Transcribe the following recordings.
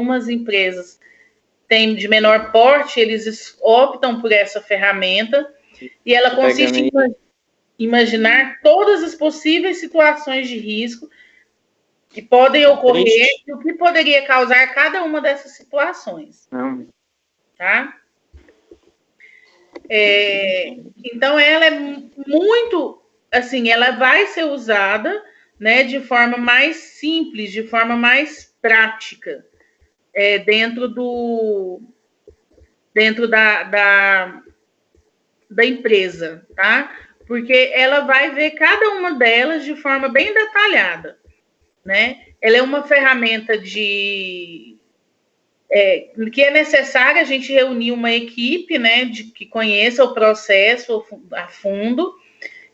algumas empresas têm de menor porte, eles optam por essa ferramenta, e ela consiste em imaginar todas as possíveis situações de risco que podem ocorrer e o que poderia causar cada uma dessas situações. Tá? Então, ela é muito, assim, ela vai ser usada, né, de forma mais simples, de forma mais prática, dentro da empresa, tá? Porque ela vai ver cada uma delas de forma bem detalhada, né? Ela é uma ferramenta que é necessário a gente reunir uma equipe, né, que conheça o processo a fundo,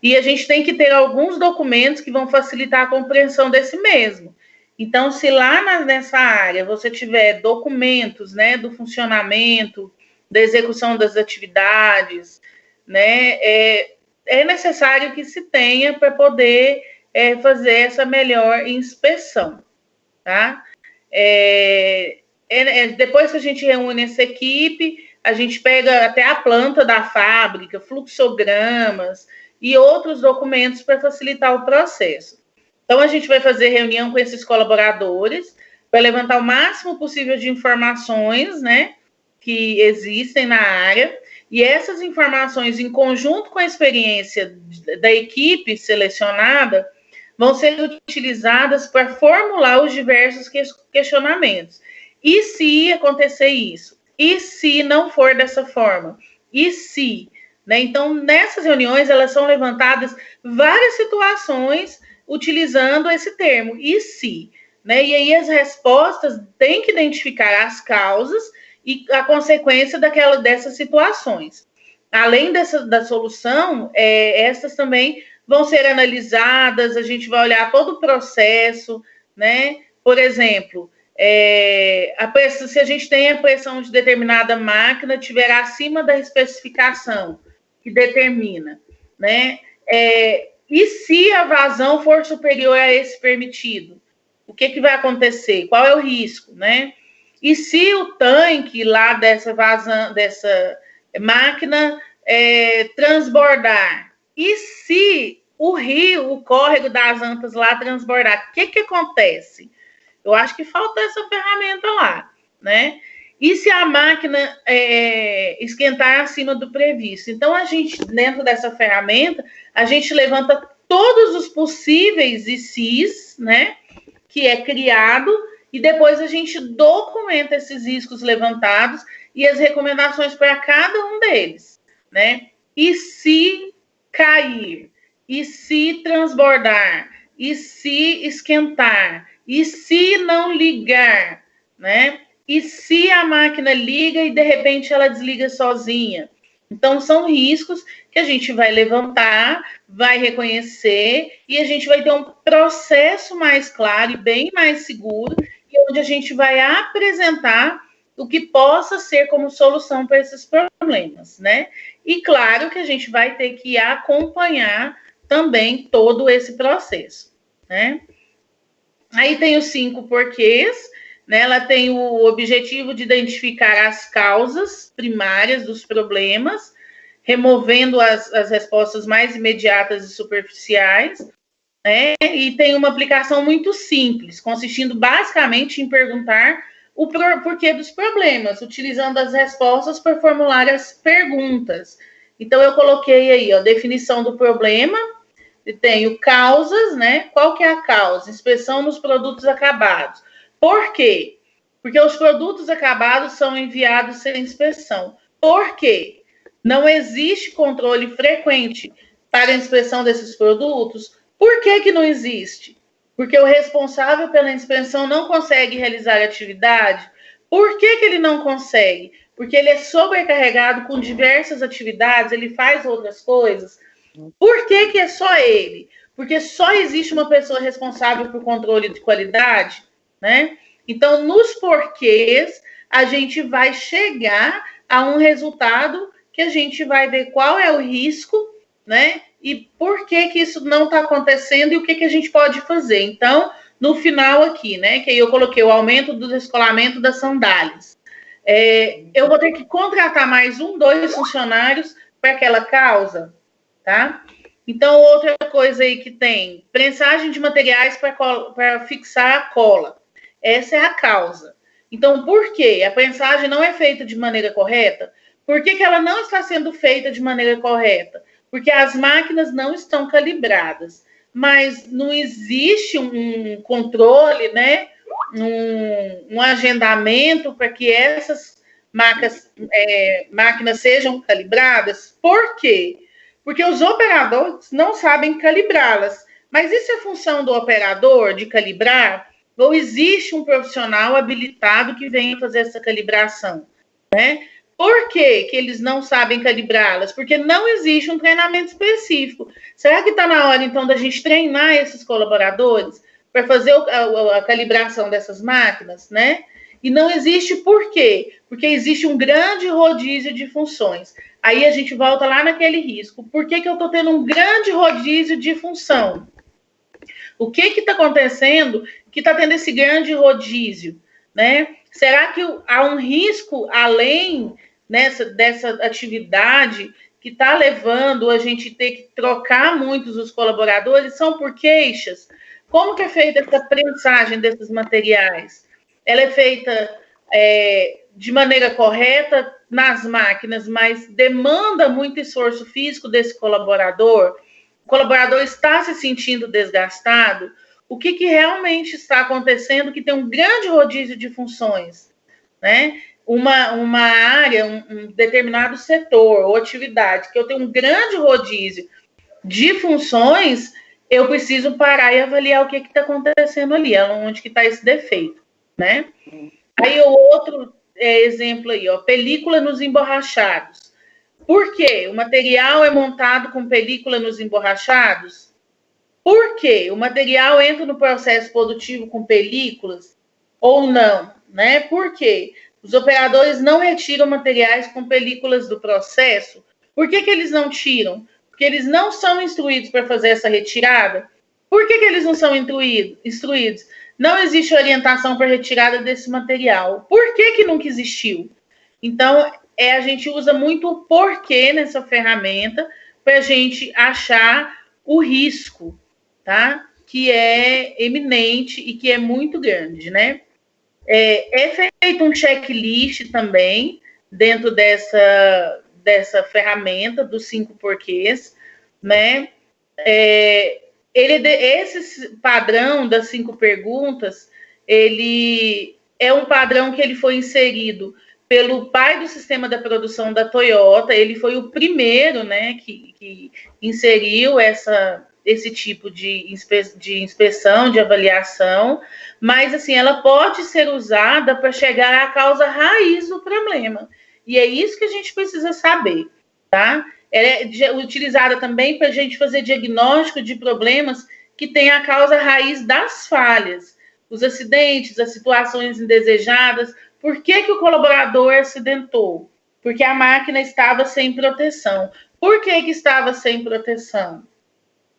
e a gente tem que ter alguns documentos que vão facilitar a compreensão desse mesmo. Então, se lá nessa área você tiver documentos, né, do funcionamento, da execução das atividades, né, é necessário que se tenha para poder fazer essa melhor inspeção, tá? Depois que a gente reúne essa equipe, a gente pega até a planta da fábrica, fluxogramas e outros documentos para facilitar o processo. Então, a gente vai fazer reunião com esses colaboradores para levantar o máximo possível de informações, né, que existem na área, e essas informações, em conjunto com a experiência da equipe selecionada, vão ser utilizadas para formular os diversos questionamentos. E se acontecer isso? E se não for dessa forma? E se? Né? Então, nessas reuniões, elas são levantadas várias situações utilizando esse termo, e se? Né? E aí as respostas têm que identificar as causas e a consequência dessas situações. Além da solução, essas também vão ser analisadas, a gente vai olhar todo o processo, né? Por exemplo, se a gente tem a pressão de determinada máquina tiver acima da especificação que determina, né? E se a vazão for superior a esse permitido? O que vai acontecer? Qual é o risco, né? E se o tanque lá dessa máquina transbordar? E se o rio, o córrego das Antas lá transbordar? O que acontece? Eu acho que falta essa ferramenta lá, né? E se a máquina esquentar acima do previsto? Então, a gente, dentro dessa ferramenta, a gente levanta todos os possíveis ICs, né? Que é criado, e depois a gente documenta esses riscos levantados e as recomendações para cada um deles, né? E se cair? E se transbordar? E se esquentar? E se não ligar, né? E se a máquina liga e de repente ela desliga sozinha? Então, são riscos que a gente vai levantar, vai reconhecer e a gente vai ter um processo mais claro e bem mais seguro, e onde a gente vai apresentar o que possa ser como solução para esses problemas, né? E claro que a gente vai ter que acompanhar também todo esse processo, né? Aí tem os 5 porquês, né? Ela tem o objetivo de identificar as causas primárias dos problemas, removendo as respostas mais imediatas e superficiais, né? E tem uma aplicação muito simples, consistindo basicamente em perguntar o porquê dos problemas, utilizando as respostas para formular as perguntas. Então, eu coloquei aí, ó, definição do problema, e tenho causas, né? Qual que é a causa? Inspeção nos produtos acabados. Por quê? Porque os produtos acabados são enviados sem inspeção. Por quê? Não existe controle frequente para a inspeção desses produtos. Por que não existe? Porque o responsável pela inspeção não consegue realizar a atividade. Por que ele não consegue? Porque ele é sobrecarregado com diversas atividades, ele faz outras coisas. Por que é só ele? Porque só existe uma pessoa responsável por controle de qualidade, né? Então, nos porquês, a gente vai chegar a um resultado que a gente vai ver qual é o risco, né? E por que isso não está acontecendo e o que a gente pode fazer. Então, no final aqui, né? Que aí eu coloquei o aumento do descolamento das sandálias. Eu vou ter que contratar mais 1, 2 funcionários para aquela causa, tá? Então, outra coisa aí que tem, prensagem de materiais para fixar a cola. Essa é a causa. Então, por quê? A prensagem não é feita de maneira correta? Por que ela não está sendo feita de maneira correta? Porque as máquinas não estão calibradas. Mas não existe um controle, né? Um agendamento para que essas máquinas sejam calibradas. Por quê? Porque os operadores não sabem calibrá-las. Mas isso é função do operador de calibrar? Ou existe um profissional habilitado que venha fazer essa calibração, né? Por que eles não sabem calibrá-las? Porque não existe um treinamento específico. Será que está na hora, então, da gente treinar esses colaboradores para fazer a calibração dessas máquinas, né? E não existe por quê? Porque existe um grande rodízio de funções. Aí a gente volta lá naquele risco. Por que eu estou tendo um grande rodízio de função? O que está acontecendo que está tendo esse grande rodízio, né? Será que há um risco além dessa atividade que está levando a gente ter que trocar muitos os colaboradores? São por queixas? Como que é feita essa prensagem desses materiais? Ela é feita de maneira correta nas máquinas, mas demanda muito esforço físico desse colaborador? O colaborador está se sentindo desgastado? O que realmente está acontecendo que tem um grande rodízio de funções, né? Uma área, um determinado setor ou atividade que eu tenho um grande rodízio de funções, eu preciso parar e avaliar o que está acontecendo ali, onde que está esse defeito, né? Aí o outro exemplo aí, ó, película nos emborrachados. Por quê? O material é montado com película nos emborrachados? Por quê? O material entra no processo produtivo com películas ou não, né? Por quê? Os operadores não retiram materiais com películas do processo. Por que eles não tiram? Porque eles não são instruídos para fazer essa retirada. Por que eles não são instruídos? Não existe orientação para retirada desse material. Por que nunca existiu? Então, a gente usa muito o porquê nessa ferramenta para a gente achar o risco, tá? Que é eminente e que é muito grande, né? É feito um checklist também dentro dessa ferramenta dos 5 porquês, né? Esse padrão das 5 perguntas, ele é um padrão que ele foi inserido pelo pai do sistema da produção da Toyota. Ele foi o primeiro, né, que inseriu esse tipo de inspeção, de avaliação, mas assim, ela pode ser usada para chegar à causa raiz do problema. E é isso que a gente precisa saber, tá? Ela é utilizada também para a gente fazer diagnóstico de problemas que têm a causa raiz das falhas, os acidentes, as situações indesejadas. Por que o colaborador acidentou? Porque a máquina estava sem proteção. Por que estava sem proteção?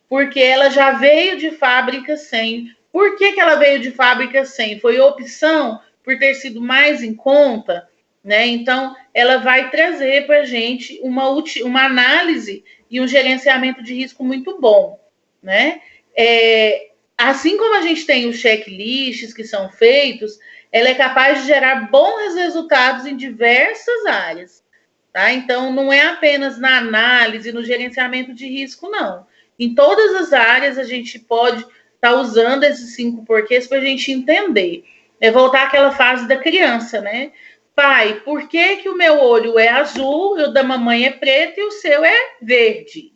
Porque ela já veio de fábrica sem. Por que ela veio de fábrica sem? Foi opção por ter sido mais em conta, né? Então, ela vai trazer para a gente uma análise e um gerenciamento de risco muito bom, né? Assim como a gente tem os checklists que são feitos, ela é capaz de gerar bons resultados em diversas áreas, tá? Então, não é apenas na análise, no gerenciamento de risco, não. Em todas as áreas, a gente pode estar usando esses 5 porquês para a gente entender. Voltar àquela fase da criança, né? Pai, por que o meu olho é azul, o da mamãe é preto e o seu é verde?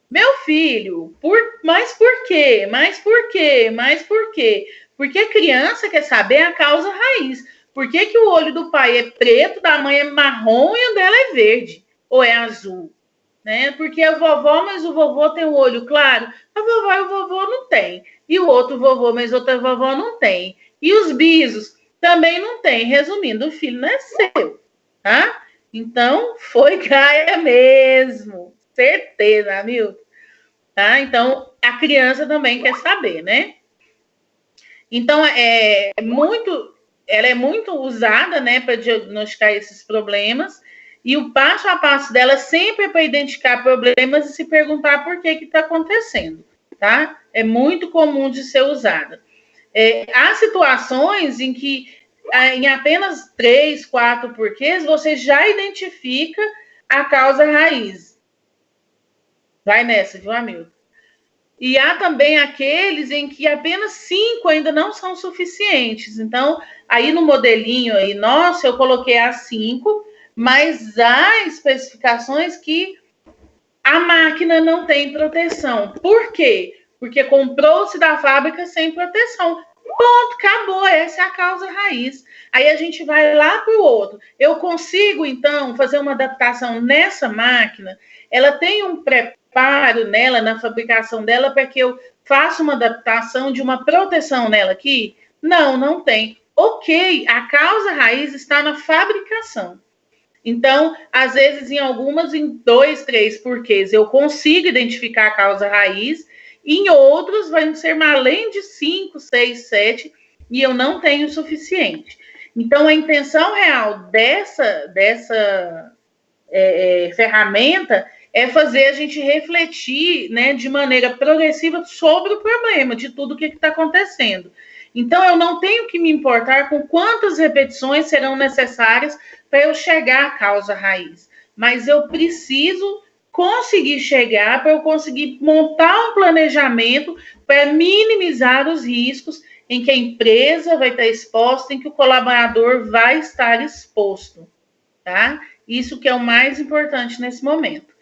Meu filho, mas por quê? Mas por quê? Mas por quê? Porque a criança quer saber a causa raiz. Por que o olho do pai é preto, da mãe é marrom e o dela é verde? Ou é azul? Né? Porque a vovó, mas o vovô tem o olho claro. A vovó e o vovô não tem. E o outro vovô, mas outra vovó não tem. E os bisos também não tem. Resumindo, o filho não é seu, tá? Então, foi Gaia mesmo. Certeza, Hamilton. Tá? Então, a criança também quer saber, né? Então, ela é muito usada, né, para diagnosticar esses problemas, e o passo a passo dela sempre é para identificar problemas e se perguntar por que está acontecendo, tá? É muito comum de ser usada. Há situações em que, em apenas 3, 4 porquês, você já identifica a causa raiz. Vai nessa, viu, Hamilton? E há também aqueles em que apenas 5 ainda não são suficientes. Então, aí no modelinho aí, nossa, eu coloquei as 5, mas há especificações que a máquina não tem proteção. Por quê? Porque comprou-se da fábrica sem proteção. Ponto, acabou, essa é a causa raiz. Aí a gente vai lá para o outro. Eu consigo, então, fazer uma adaptação nessa máquina? Ela tem um preparo nela, na fabricação dela, para que eu faça uma adaptação de uma proteção nela aqui? Não, não tem. Ok, a causa raiz está na fabricação. Então, às vezes, em 2, 3 porquês, eu consigo identificar a causa raiz, em outros vai ser além de 5, 6, 7, e eu não tenho o suficiente. Então, a intenção real dessa ferramenta é fazer a gente refletir, né, de maneira progressiva sobre o problema, de tudo o que está acontecendo. Então, eu não tenho que me importar com quantas repetições serão necessárias para eu chegar à causa raiz, mas eu preciso conseguir chegar, para eu conseguir montar um planejamento para minimizar os riscos em que a empresa vai estar exposta, em que o colaborador vai estar exposto, tá? Isso que é o mais importante nesse momento.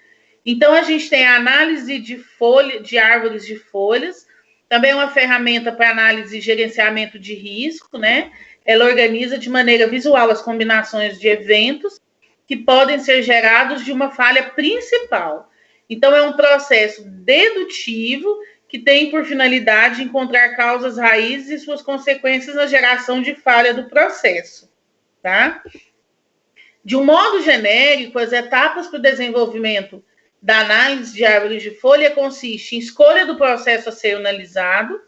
Então, a gente tem a análise de árvores de folhas, também uma ferramenta para análise e gerenciamento de risco, né? Ela organiza de maneira visual as combinações de eventos que podem ser gerados de uma falha principal. Então, é um processo dedutivo que tem por finalidade encontrar causas raízes e suas consequências na geração de falha do processo, tá? De um modo genérico, as etapas para o desenvolvimento da análise de árvores de folha consiste em escolha do processo a ser analisado,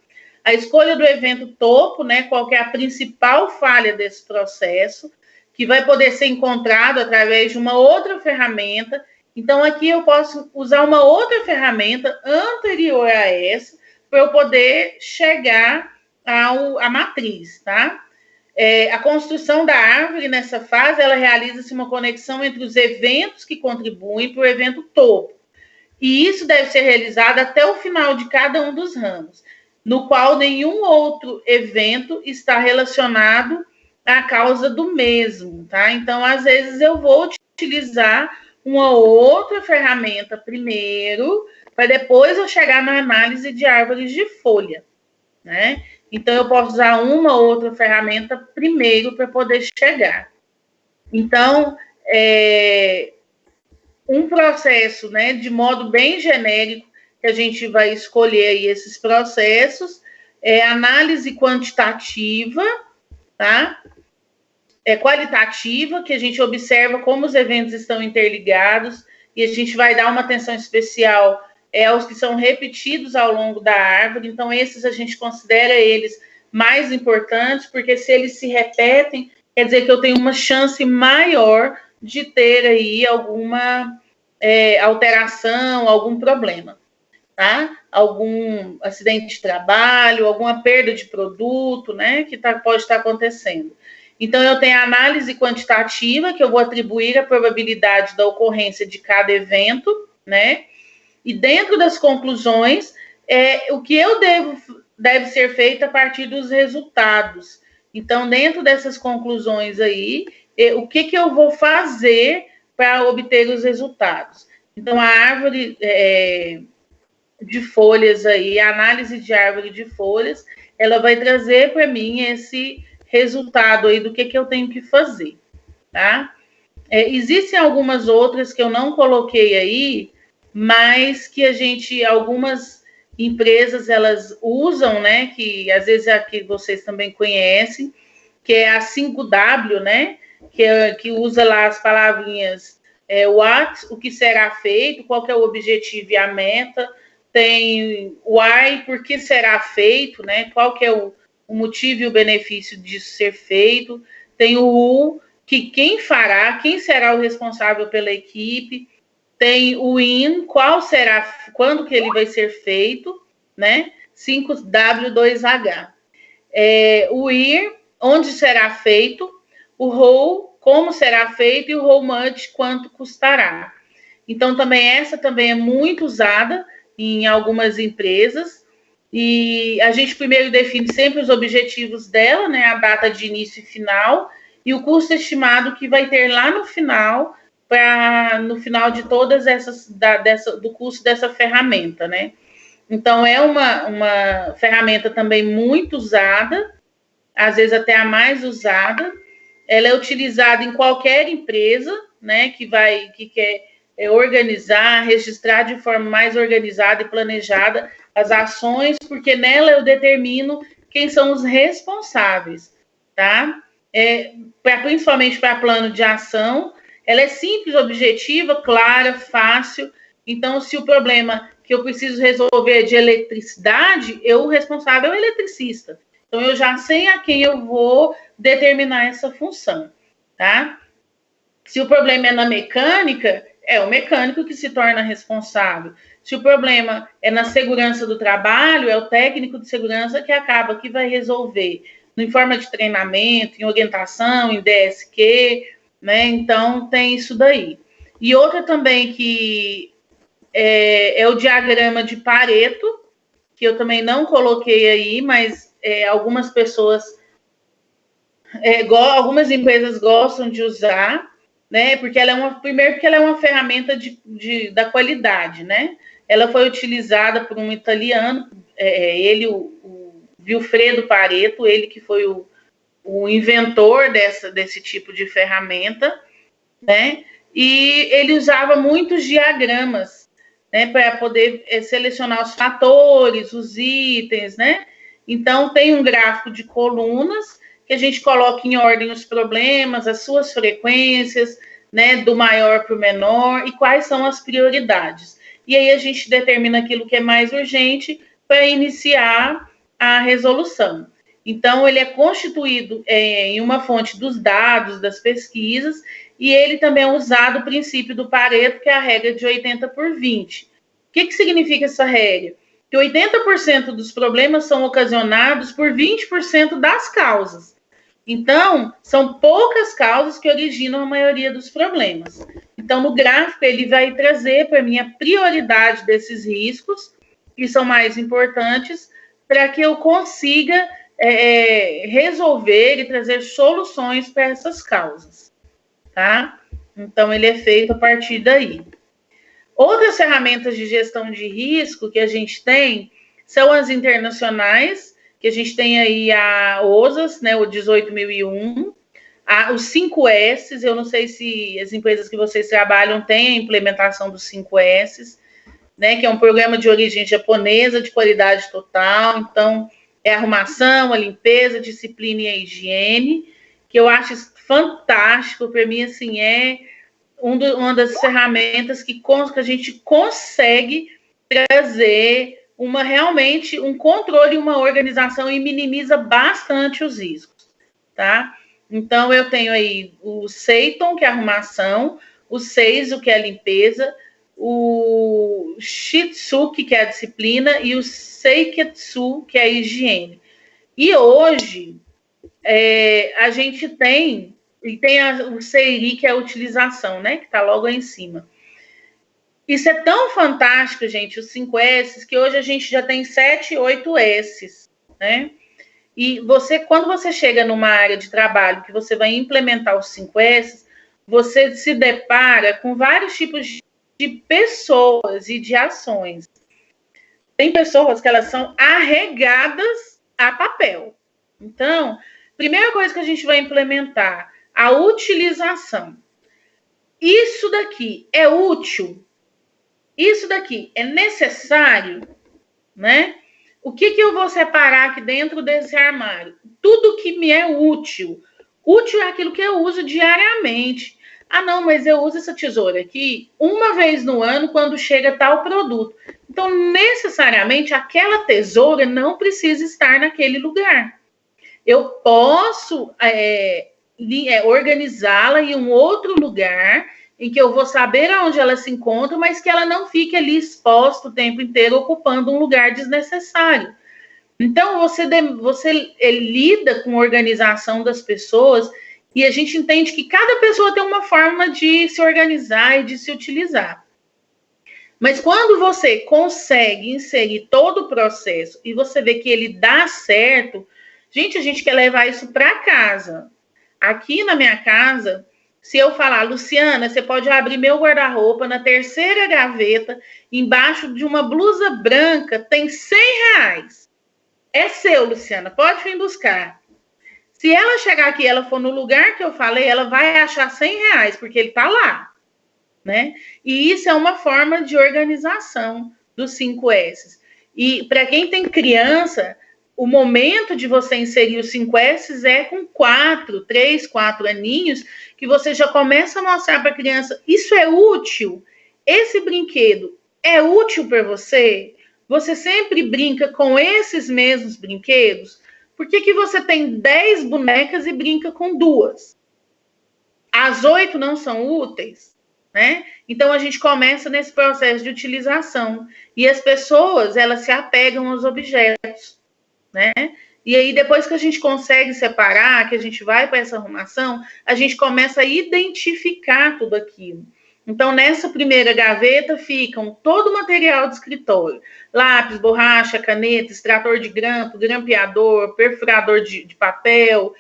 a escolha do evento topo, né, qual que é a principal falha desse processo, que vai poder ser encontrado através de uma outra ferramenta. Então, aqui eu posso usar uma outra ferramenta anterior a essa, para eu poder chegar à matriz, tá? A construção da árvore, nessa fase, ela realiza-se uma conexão entre os eventos que contribuem para o evento topo. E isso deve ser realizado até o final de cada um dos ramos, no qual nenhum outro evento está relacionado à causa do mesmo, tá? Então, às vezes, eu vou utilizar uma outra ferramenta primeiro, para depois eu chegar na análise de árvores de folha, né? Então, eu posso usar uma outra ferramenta primeiro para poder chegar. Então, um processo, né, de modo bem genérico, que a gente vai escolher aí esses processos, análise quantitativa, tá? Qualitativa, que a gente observa como os eventos estão interligados, e a gente vai dar uma atenção especial aos que são repetidos ao longo da árvore. Então, esses a gente considera eles mais importantes, porque se eles se repetem, quer dizer que eu tenho uma chance maior de ter aí alguma alteração, algum problema, tá? Algum acidente de trabalho, alguma perda de produto, né, que pode estar acontecendo. Então, eu tenho a análise quantitativa, que eu vou atribuir a probabilidade da ocorrência de cada evento, né? E dentro das conclusões, o que eu deve ser feito a partir dos resultados. Então, dentro dessas conclusões aí, o que eu vou fazer para obter os resultados? Então, a árvore de folhas aí, a análise de árvore de folhas, ela vai trazer para mim esse resultado aí do que eu tenho que fazer, tá? Existem algumas outras que eu não coloquei aí, mas que algumas empresas, elas usam, né, que às vezes aqui vocês também conhecem, que é a 5W, né, que usa lá as palavrinhas what, o que será feito, qual que é o objetivo e a meta, tem why, por que será feito, né, qual que é o o motivo e o benefício disso ser feito. Tem o U, que quem fará, quem será o responsável pela equipe. Tem o IN, qual será, quando que ele vai ser feito, né? 5W2H. O IR, onde será feito. O ROL, como será feito. E o ROL MUD, quanto custará. Então, essa também é muito usada em algumas empresas. E a gente primeiro define sempre os objetivos dela, né? A data de início e final, e o custo estimado que vai ter lá no final, no final de todas essas, do custo dessa ferramenta, né? Então, é uma ferramenta também muito usada, às vezes até a mais usada. Ela é utilizada em qualquer empresa, né? Que quer organizar, registrar de forma mais organizada e planejada as ações, porque nela eu determino quem são os responsáveis, tá? Principalmente para plano de ação, ela é simples, objetiva, clara, fácil. Então, se o problema que eu preciso resolver é de eletricidade, o responsável é o eletricista. Então, eu já sei a quem eu vou determinar essa função, tá? Se o problema é na mecânica, é o mecânico que se torna responsável. Se o problema é na segurança do trabalho, é o técnico de segurança que vai resolver. Em forma de treinamento, em orientação, em DSQ, né? Então, tem isso daí. E outra também que é o diagrama de Pareto, que eu também não coloquei aí, mas algumas pessoas, algumas empresas gostam de usar, né? Porque primeiro porque ela é uma ferramenta da qualidade, né? Ela foi utilizada por um italiano, ele, o Vilfredo Pareto, ele que foi o inventor desse tipo de ferramenta, né? E ele usava muitos diagramas, né? Para poder selecionar os fatores, os itens, né? Então, tem um gráfico de colunas que a gente coloca em ordem os problemas, as suas frequências, né? Do maior para o menor e quais são as prioridades. E aí a gente determina aquilo que é mais urgente para iniciar a resolução. Então, ele é constituído em uma fonte dos dados, das pesquisas, e ele também é usado o princípio do Pareto, que é a regra de 80/20. O que significa essa regra? Que 80% dos problemas são ocasionados por 20% das causas. Então, são poucas causas que originam a maioria dos problemas. Então, no gráfico, ele vai trazer para mim a prioridade desses riscos, que são mais importantes, para que eu consiga resolver e trazer soluções para essas causas, tá? Então, ele é feito a partir daí. Outras ferramentas de gestão de risco que a gente tem são as internacionais, que a gente tem aí a OSAS, né, o 18.001, os 5S, eu não sei se as empresas que vocês trabalham têm a implementação dos 5S, né, que é um programa de origem japonesa de qualidade total. Então, é a arrumação, a limpeza, a disciplina e a higiene, que eu acho fantástico. Para mim, assim, é uma das ferramentas que a gente consegue trazer realmente um controle, uma organização e minimiza bastante os riscos, tá? Então, eu tenho aí o Seiton, que é a arrumação, o Seizo, que é a limpeza, o Shitsuki, que é a disciplina, e o Seiketsu, que é a higiene. E hoje, a gente tem o Seiri, que é a utilização, né? Que está logo aí em cima. Isso é tão fantástico, gente, os 5S, que hoje a gente já tem 7, 8 S, né? E quando você chega numa área de trabalho que você vai implementar os 5S, você se depara com vários tipos de pessoas e de ações. Tem pessoas que elas são arregadas a papel. Então, primeira coisa que a gente vai implementar, a utilização. Isso daqui é útil? Isso daqui é necessário? Né? O que eu vou separar aqui dentro desse armário? Tudo que me é útil. Útil é aquilo que eu uso diariamente. Ah, não, mas eu uso essa tesoura aqui uma vez no ano quando chega tal produto. Então, necessariamente, aquela tesoura não precisa estar naquele lugar. eu posso organizá-la em um outro lugar, em que eu vou saber aonde ela se encontra, mas que ela não fique ali exposta o tempo inteiro, ocupando um lugar desnecessário. Então, você lida com a organização das pessoas e a gente entende que cada pessoa tem uma forma de se organizar e de se utilizar. Mas quando você consegue inserir todo o processo e você vê que ele dá certo, a gente quer levar isso para casa. Aqui na minha casa, se eu falar, Luciana, você pode abrir meu guarda-roupa na terceira gaveta, embaixo de uma blusa branca, tem R$100. É seu, Luciana, pode vir buscar. Se ela chegar aqui e ela for no lugar que eu falei, ela vai achar R$100, porque ele está lá, né? E isso é uma forma de organização dos 5S. E para quem tem criança, o momento de você inserir os 5S é com 3, 4 aninhos, que você já começa a mostrar para a criança, isso é útil? Esse brinquedo é útil para você? Você sempre brinca com esses mesmos brinquedos? Por que você tem 10 bonecas e brinca com 2? As 8 não são úteis? Né? Então, a gente começa nesse processo de utilização. E as pessoas, elas se apegam aos objetos. Né? E aí, depois que a gente consegue separar, que a gente vai para essa arrumação, a gente começa a identificar tudo aquilo. Então, nessa primeira gaveta ficam todo o material de escritório. Lápis, borracha, caneta, extrator de grampo, grampeador, perfurador de papel.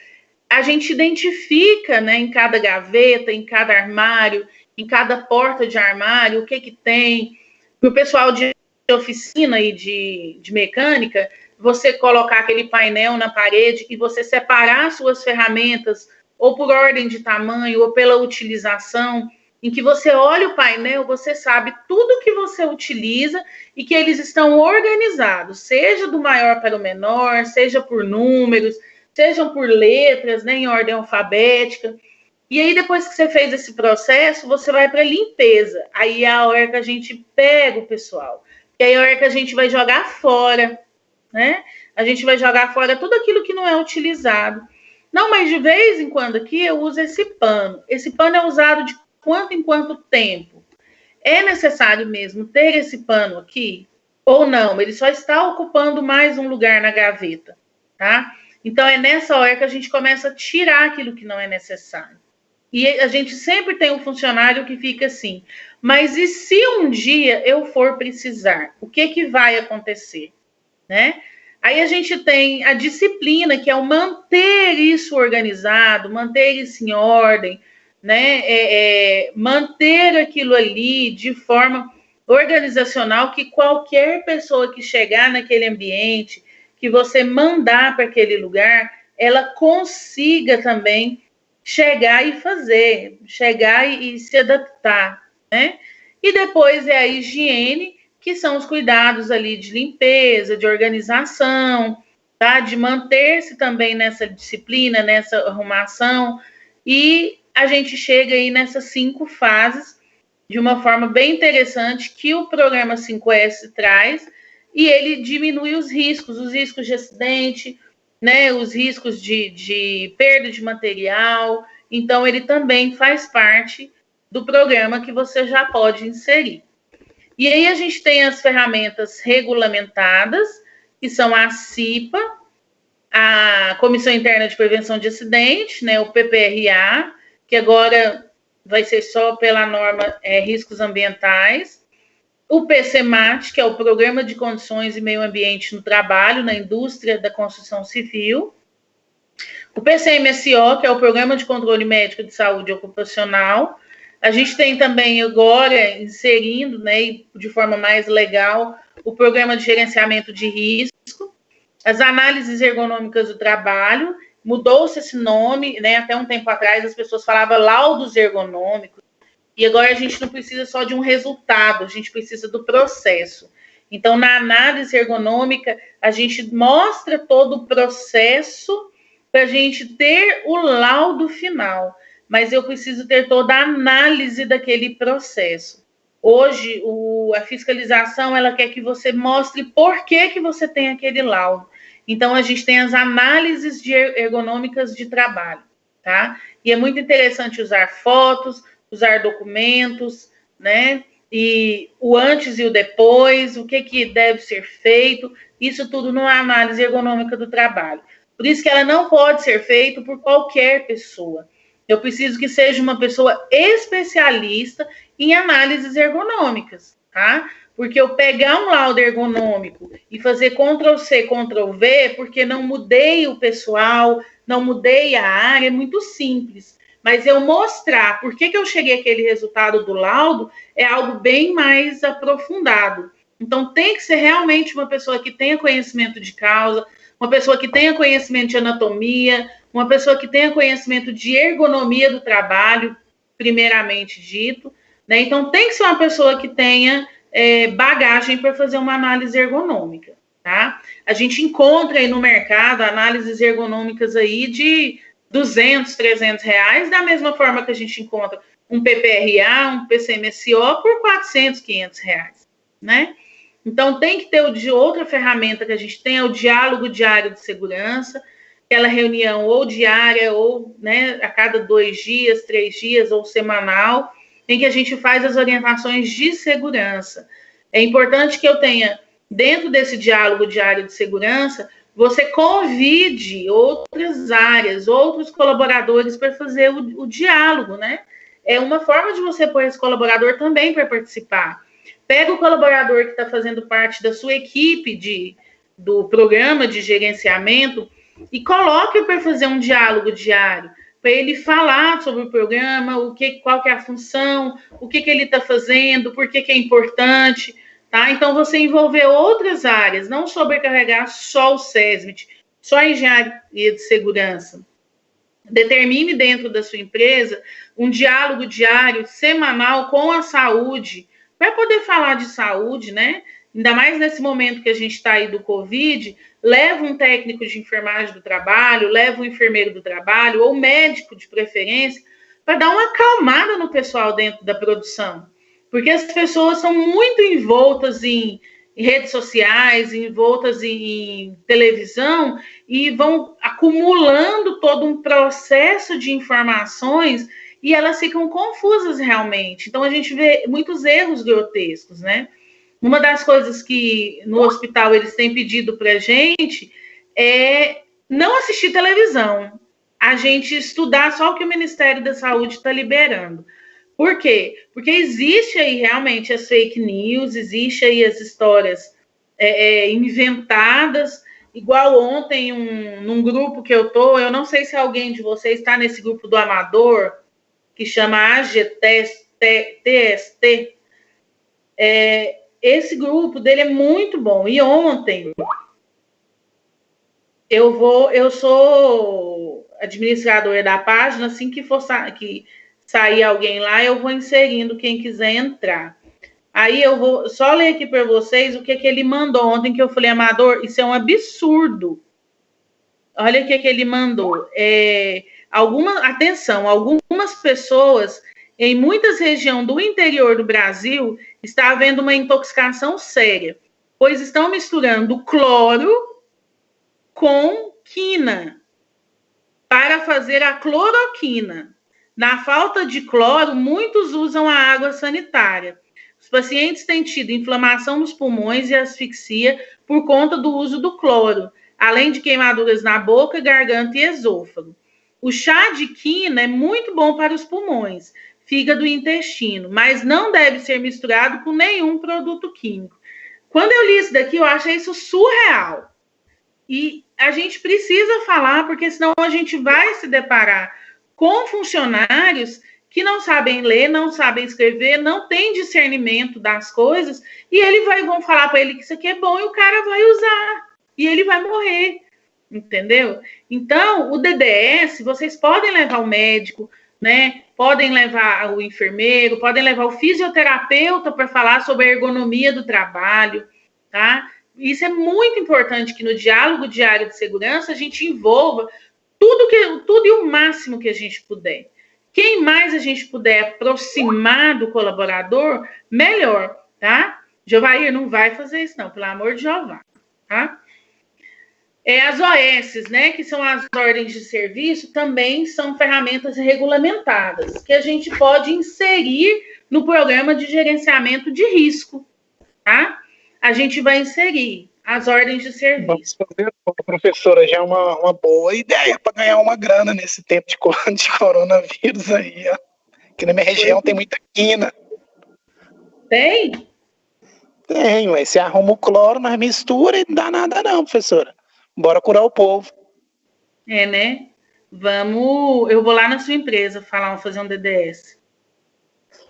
A gente identifica, né, em cada gaveta, em cada armário, em cada porta de armário, o que tem. Para o pessoal de oficina e de mecânica, você colocar aquele painel na parede e você separar suas ferramentas, ou por ordem de tamanho, ou pela utilização, em que você olha o painel, você sabe tudo que você utiliza e que eles estão organizados, seja do maior para o menor, seja por números, sejam por letras, né, em ordem alfabética. E aí, depois que você fez esse processo, você vai para a limpeza. Aí é a hora que a gente pega o pessoal. E aí é a hora que a gente vai jogar fora, né? A gente vai jogar fora tudo aquilo que não é utilizado. Não, mas de vez em quando aqui eu uso esse pano. Esse pano é usado de quanto em quanto tempo? É necessário mesmo ter esse pano aqui? Ou não? Ele só está ocupando mais um lugar na gaveta, tá? Então, é nessa hora que a gente começa a tirar aquilo que não é necessário. E a gente sempre tem um funcionário que fica assim, mas e se um dia eu for precisar? O que vai acontecer? Né? Aí a gente tem a disciplina, que é o manter isso organizado, manter isso em ordem, né? Manter aquilo ali de forma organizacional, que qualquer pessoa que chegar naquele ambiente, que você mandar para aquele lugar, ela consiga também chegar e fazer, chegar e se adaptar, né? E depois é a higiene, que são os cuidados ali de limpeza, de organização, tá? De manter-se também nessa disciplina, nessa arrumação, e a gente chega aí nessas 5 fases de uma forma bem interessante que o programa 5S traz, e ele diminui os riscos de acidente, né, os riscos de perda de material. Então, ele também faz parte do programa que você já pode inserir. E aí a gente tem as ferramentas regulamentadas, que são a CIPA, a Comissão Interna de Prevenção de Acidentes, né, o PPRA, que agora vai ser só pela norma riscos ambientais, o PCMAT, que é o Programa de Condições e Meio Ambiente no Trabalho, na Indústria da Construção Civil, o PCMSO, que é o Programa de Controle Médico de Saúde Ocupacional. A gente tem também agora inserindo, né, de forma mais legal, o Programa de Gerenciamento de Risco, as análises ergonômicas do trabalho. Mudou-se esse nome, né? Até um tempo atrás as pessoas falavam laudos ergonômicos, e agora a gente não precisa só de um resultado, a gente precisa do processo. Então, na análise ergonômica, a gente mostra todo o processo para a gente ter o laudo final, mas eu preciso ter toda a análise daquele processo. Hoje, a fiscalização, ela quer que você mostre por que você tem aquele laudo. Então, a gente tem as análises ergonômicas de trabalho, tá? E é muito interessante usar fotos, usar documentos, né? E o antes e o depois, o que deve ser feito, isso tudo numa análise ergonômica do trabalho. Por isso que ela não pode ser feita por qualquer pessoa. Eu preciso que seja uma pessoa especialista em análises ergonômicas, tá? Porque eu pegar um laudo ergonômico e fazer Ctrl+C, Ctrl+V, porque não mudei o pessoal, não mudei a área, é muito simples. Mas eu mostrar por que eu cheguei àquele resultado do laudo é algo bem mais aprofundado. Então, tem que ser realmente uma pessoa que tenha conhecimento de causa, uma pessoa que tenha conhecimento de anatomia, uma pessoa que tenha conhecimento de ergonomia do trabalho, primeiramente dito, né? Então, tem que ser uma pessoa que tenha bagagem para fazer uma análise ergonômica, tá? A gente encontra aí no mercado análises ergonômicas aí de 200, 300 reais, da mesma forma que a gente encontra um PPRA, um PCMSO por 400, 500 reais, né? Então, tem que ter outra ferramenta que a gente tem, é o diálogo diário de segurança, aquela reunião ou diária, ou, né, a cada 2 dias, 3 dias, ou semanal, em que a gente faz as orientações de segurança. É importante que eu tenha, dentro desse diálogo diário de segurança, você convide outras áreas, outros colaboradores para fazer o diálogo, né? É uma forma de você pôr esse colaborador também para participar. Pega o colaborador que está fazendo parte da sua equipe do programa de gerenciamento e coloque para fazer um diálogo diário, para ele falar sobre o programa, qual que é a função, o que ele está fazendo, por que é importante, tá? Então, você envolver outras áreas, não sobrecarregar só o SESMIT, só a engenharia de segurança. Determine dentro da sua empresa um diálogo diário, semanal com a saúde, para poder falar de saúde, né? Ainda mais nesse momento que a gente está aí do Covid, leva um técnico de enfermagem do trabalho, leva um enfermeiro do trabalho, ou médico de preferência, para dar uma acalmada no pessoal dentro da produção. Porque as pessoas são muito envoltas em redes sociais, envoltas em televisão, e vão acumulando todo um processo de informações e elas ficam confusas realmente. Então, a gente vê muitos erros grotescos, né? Uma das coisas que no hospital eles têm pedido para a gente é não assistir televisão. A gente estudar só o que o Ministério da Saúde está liberando. Por quê? Porque existe aí realmente as fake news, existe aí as histórias inventadas, igual ontem num grupo que eu não sei se alguém de vocês está nesse grupo do Amador, que chama AGTST, esse grupo dele é muito bom. E ontem eu sou administradora da página, assim que sair alguém lá, eu vou inserindo quem quiser entrar. Aí eu vou só ler aqui para vocês o que ele mandou ontem, que eu falei, Amador, isso é um absurdo. Olha o que ele mandou. Atenção, algumas pessoas em muitas regiões do interior do Brasil está havendo uma intoxicação séria, pois estão misturando cloro com quina para fazer a cloroquina. Na falta de cloro, muitos usam a água sanitária. Os pacientes têm tido inflamação nos pulmões e asfixia por conta do uso do cloro, além de queimaduras na boca, garganta e esôfago. O chá de quina é muito bom para os pulmões, fígado e intestino, mas não deve ser misturado com nenhum produto químico. Quando eu li isso daqui, eu achei isso surreal. E a gente precisa falar, porque senão a gente vai se deparar com funcionários que não sabem ler, não sabem escrever, não têm discernimento das coisas, e vão falar para ele que isso aqui é bom e o cara vai usar, e ele vai morrer, entendeu? Então, o DDS, vocês podem levar o médico, né? Podem levar o enfermeiro, podem levar o fisioterapeuta para falar sobre a ergonomia do trabalho, tá? Isso é muito importante, que no diálogo diário de segurança a gente envolva tudo e o máximo que a gente puder. Quem mais a gente puder aproximar do colaborador, melhor, tá? Jovair, não vai fazer isso não, pelo amor de Jeová, tá? As OS, né, que são as ordens de serviço, também são ferramentas regulamentadas, que a gente pode inserir no programa de gerenciamento de risco, tá? A gente vai inserir as ordens de serviço. Professora, já é uma boa ideia para ganhar uma grana nesse tempo de coronavírus aí, ó. Que na minha região tem muita quina. Tem? Tem, ué. Você arruma o cloro, mas mistura e não dá nada não, professora. Bora curar o povo. Né? Eu vou lá na sua empresa fazer um DDS.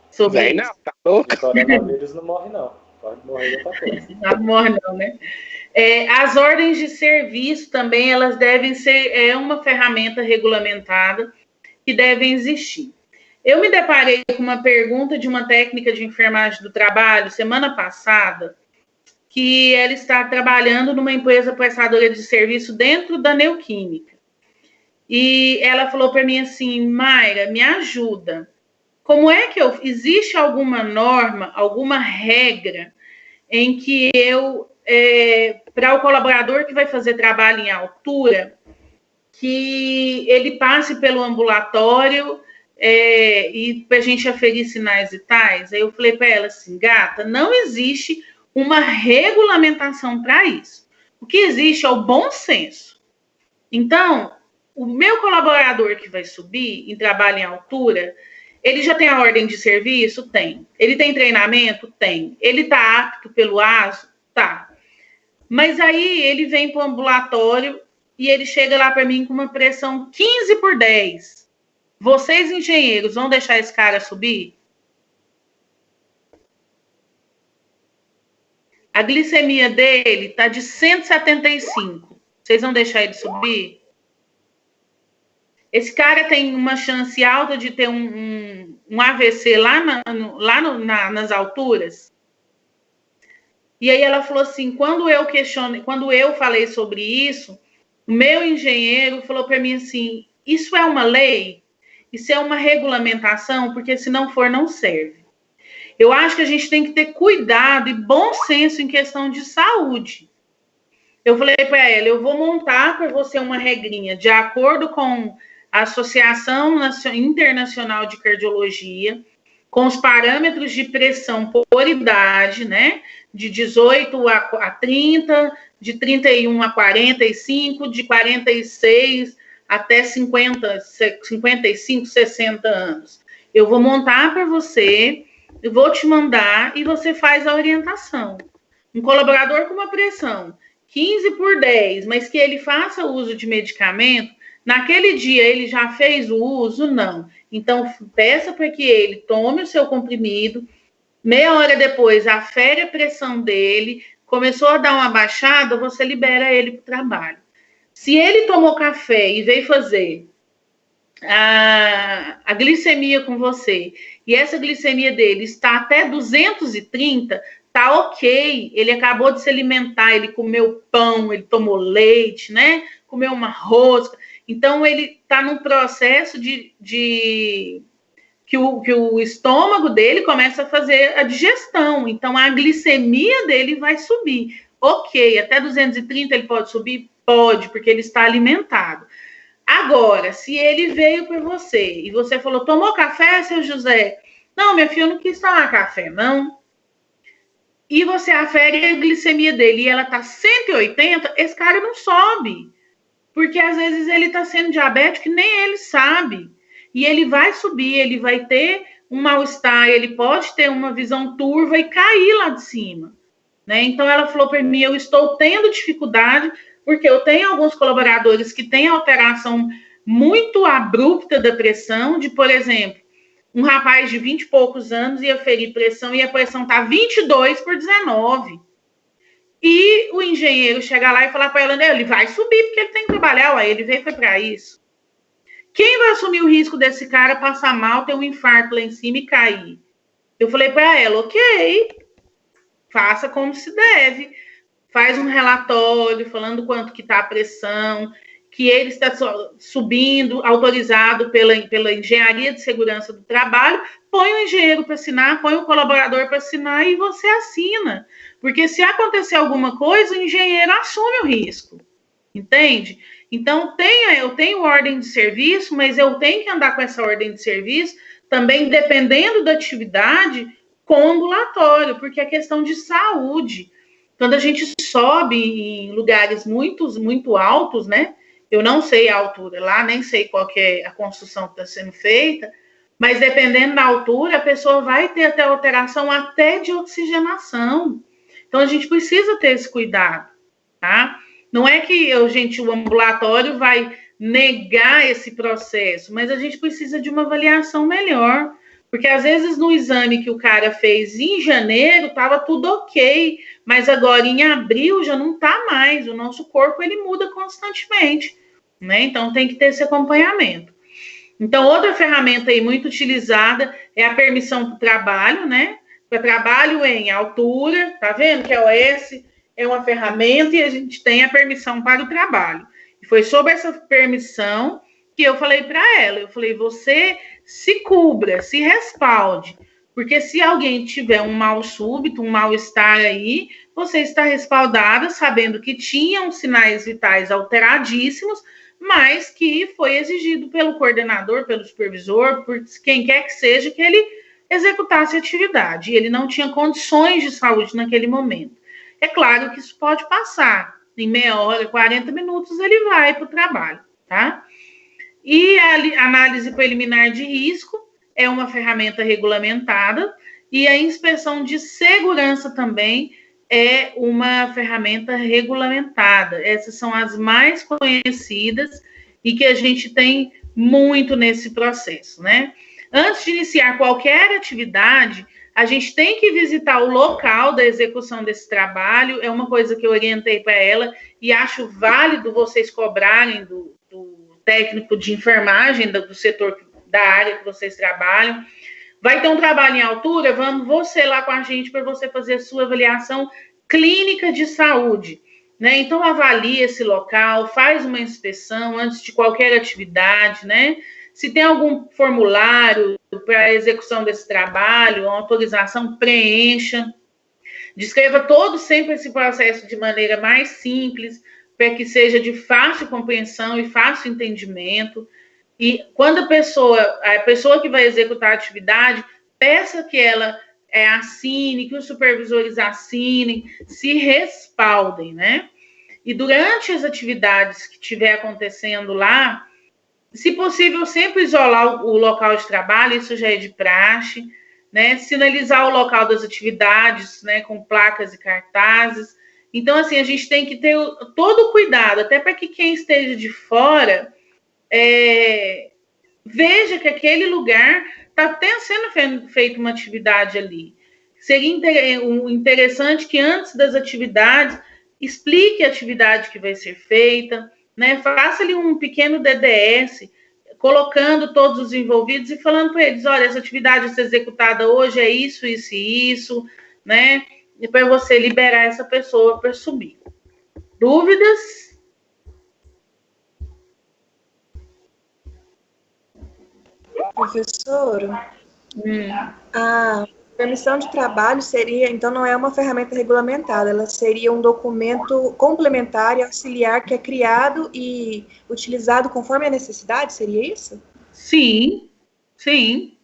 Sobre isso. Não, tá louco? O coronavírus não morre, não. Pode morrer outra coisa. Não morre, não, né? As ordens de serviço também, elas devem ser uma ferramenta regulamentada que devem existir. Eu me deparei com uma pergunta de uma técnica de enfermagem do trabalho semana passada, que ela está trabalhando numa empresa prestadora de serviço dentro da Neoquímica. E ela falou para mim assim, Mayra, me ajuda. Como é que existe alguma norma, alguma regra em que para o colaborador que vai fazer trabalho em altura, que ele passe pelo ambulatório e para a gente aferir sinais vitais? Aí eu falei para ela assim, gata, não existe uma regulamentação para isso. O que existe é o bom senso. Então, o meu colaborador que vai subir em trabalho em altura, ele já tem a ordem de serviço? Tem. Ele tem treinamento? Tem. Ele está apto pelo ASO? Tá. Mas aí ele vem para o ambulatório e ele chega lá para mim com uma pressão 15/10. Vocês, engenheiros, vão deixar esse cara subir? A glicemia dele está de 175. Vocês vão deixar ele subir? Esse cara tem uma chance alta de ter um AVC nas alturas. E aí ela falou assim, quando eu falei sobre isso, o meu engenheiro falou para mim assim, isso é uma lei? Isso é uma regulamentação? Porque se não for, não serve. Eu acho que a gente tem que ter cuidado e bom senso em questão de saúde. Eu falei para ela, eu vou montar para você uma regrinha de acordo com a Associação Internacional de Cardiologia, com os parâmetros de pressão por idade, né? De 18 a 30, de 31 a 45, de 46 até 50, 55, 60 anos. Eu vou montar para você, eu vou te mandar e você faz a orientação. Um colaborador com uma pressão 15/10, mas que ele faça uso de medicamento, naquele dia ele já fez o uso? Não. Então, peça para que ele tome o seu comprimido, meia hora depois, afere a pressão dele, começou a dar uma baixada, você libera ele para o trabalho. Se ele tomou café e veio fazer a glicemia com você, e essa glicemia dele está até 230, tá ok, ele acabou de se alimentar, ele comeu pão, ele tomou leite, né? Comeu uma rosca. Então, ele está num processo que o estômago dele começa a fazer a digestão. Então, a glicemia dele vai subir. Ok, até 230 ele pode subir? Pode, porque ele está alimentado. Agora, se ele veio para você e você falou, tomou café, seu José? Não, minha filha, eu não quis tomar café, não. E você afere a glicemia dele e ela está 180, esse cara não sobe. Porque às vezes ele está sendo diabético e nem ele sabe. E ele vai subir, ele vai ter um mal-estar, ele pode ter uma visão turva e cair lá de cima. Né? Então ela falou para mim, eu estou tendo dificuldade, porque eu tenho alguns colaboradores que têm alteração muito abrupta da pressão, de, por exemplo, um rapaz de 20 e poucos anos ia ferir pressão e a pressão está 22/19. E o engenheiro chegar lá e falar para ela, né, ele vai subir porque ele tem que trabalhar, ué, ele veio para isso. Quem vai assumir o risco desse cara passar mal, ter um infarto lá em cima e cair? Eu falei para ela, ok, faça como se deve. Faz um relatório falando quanto que está a pressão, que ele está subindo, autorizado pela Engenharia de Segurança do Trabalho, põe o engenheiro para assinar, põe o colaborador para assinar e você assina. Porque se acontecer alguma coisa, o engenheiro assume o risco. entende? Então, eu tenho ordem de serviço, mas eu tenho que andar com essa ordem de serviço também, dependendo da atividade, com ambulatório, porque é questão de saúde. Quando a gente sobe em lugares muito altos, né? Eu não sei a altura lá, nem sei qual que é a construção que está sendo feita, mas dependendo da altura, a pessoa vai ter até alteração até de oxigenação. Então, a gente precisa ter esse cuidado, tá? Não é que o ambulatório vai negar esse processo, mas a gente precisa de uma avaliação melhor. Porque às vezes no exame que o cara fez em janeiro estava tudo ok, mas agora em abril já não está mais. O nosso corpo ele muda constantemente, né? Então tem que ter esse acompanhamento. Então, outra ferramenta aí muito utilizada é a permissão para o trabalho, né? Para trabalho em altura, tá vendo que a OS é uma ferramenta e a gente tem a permissão para o trabalho. E foi sobre essa permissão que eu falei para ela. Eu falei, você se cubra, se respalde, porque se alguém tiver um mal súbito, um mal-estar aí, você está respaldada, sabendo que tinham sinais vitais alteradíssimos, mas que foi exigido pelo coordenador, pelo supervisor, por quem quer que seja, que ele executasse a atividade. E ele não tinha condições de saúde naquele momento. É claro que isso pode passar. Em meia hora, 40 minutos, ele vai para o trabalho, tá? E a análise preliminar de risco é uma ferramenta regulamentada e a inspeção de segurança também é uma ferramenta regulamentada. Essas são as mais conhecidas e que a gente tem muito nesse processo, né? Antes de iniciar qualquer atividade, a gente tem que visitar o local da execução desse trabalho, é uma coisa que eu orientei para ela e acho válido vocês cobrarem do técnico de enfermagem do setor, da área que vocês trabalham. Vai ter um trabalho em altura? Vamos você lá com a gente para você fazer a sua avaliação clínica de saúde, né? Então, avalie esse local, faz uma inspeção antes de qualquer atividade, né? Se tem algum formulário para a execução desse trabalho, uma autorização, preencha. Descreva todo sempre esse processo de maneira mais simples, para que seja de fácil compreensão e fácil entendimento. E quando a pessoa que vai executar a atividade, peça que ela assine, que os supervisores assinem, se respaldem, né? E durante as atividades que estiver acontecendo lá, se possível, sempre isolar o local de trabalho, isso já é de praxe, né? Sinalizar o local das atividades, né, com placas e cartazes. Então, assim, a gente tem que ter todo o cuidado, até para que quem esteja de fora veja que aquele lugar está sendo feita uma atividade ali. Seria interessante que antes das atividades explique a atividade que vai ser feita, né? Faça ali um pequeno DDS, colocando todos os envolvidos e falando para eles, olha, essa atividade a ser executada hoje é isso, isso e isso, né? E para você liberar essa pessoa para subir. Dúvidas? Professora, a permissão de trabalho seria, então, não é uma ferramenta regulamentada, ela seria um documento complementar e auxiliar que é criado e utilizado conforme a necessidade, seria isso? Sim, sim.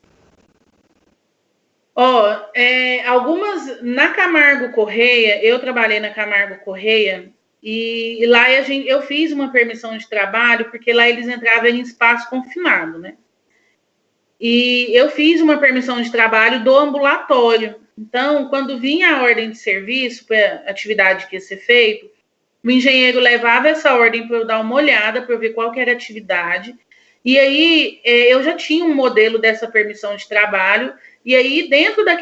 Algumas, na Camargo Correia, eu trabalhei na Camargo Correia, e lá eu fiz uma permissão de trabalho, porque lá eles entravam em espaço confinado, né? E eu fiz uma permissão de trabalho do ambulatório. Então, quando vinha a ordem de serviço para a atividade que ia ser feita, o engenheiro levava essa ordem para eu dar uma olhada, para eu ver qual que era a atividade. E aí, eu já tinha um modelo dessa permissão de trabalho, e aí, dentro da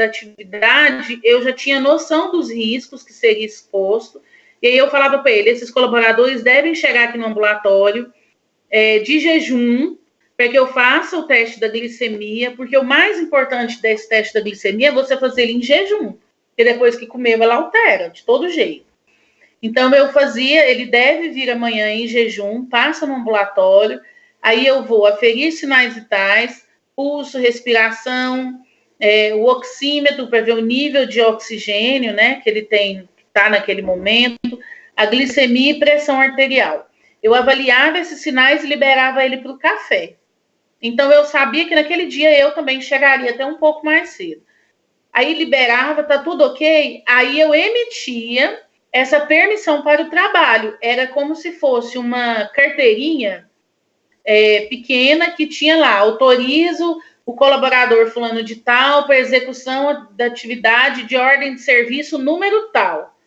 atividade, eu já tinha noção dos riscos que seria exposto, e aí eu falava para ele, esses colaboradores devem chegar aqui no ambulatório de jejum, para que eu faça o teste da glicemia, porque o mais importante desse teste da glicemia é você fazer ele em jejum, porque depois que comer, ela altera, de todo jeito. Então, eu fazia, ele deve vir amanhã em jejum, passa no ambulatório, aí eu vou aferir sinais vitais, pulso, respiração, o oxímetro para ver o nível de oxigênio, né, que ele tem, que está naquele momento, a glicemia e pressão arterial. Eu avaliava esses sinais e liberava ele para o café. Então, eu sabia que naquele dia eu também chegaria até um pouco mais cedo. Aí liberava, tá tudo ok? Aí eu emitia essa permissão para o trabalho. Era como se fosse uma carteirinha pequena que tinha lá, autorizo o colaborador fulano de tal para execução da atividade de ordem de serviço número tal.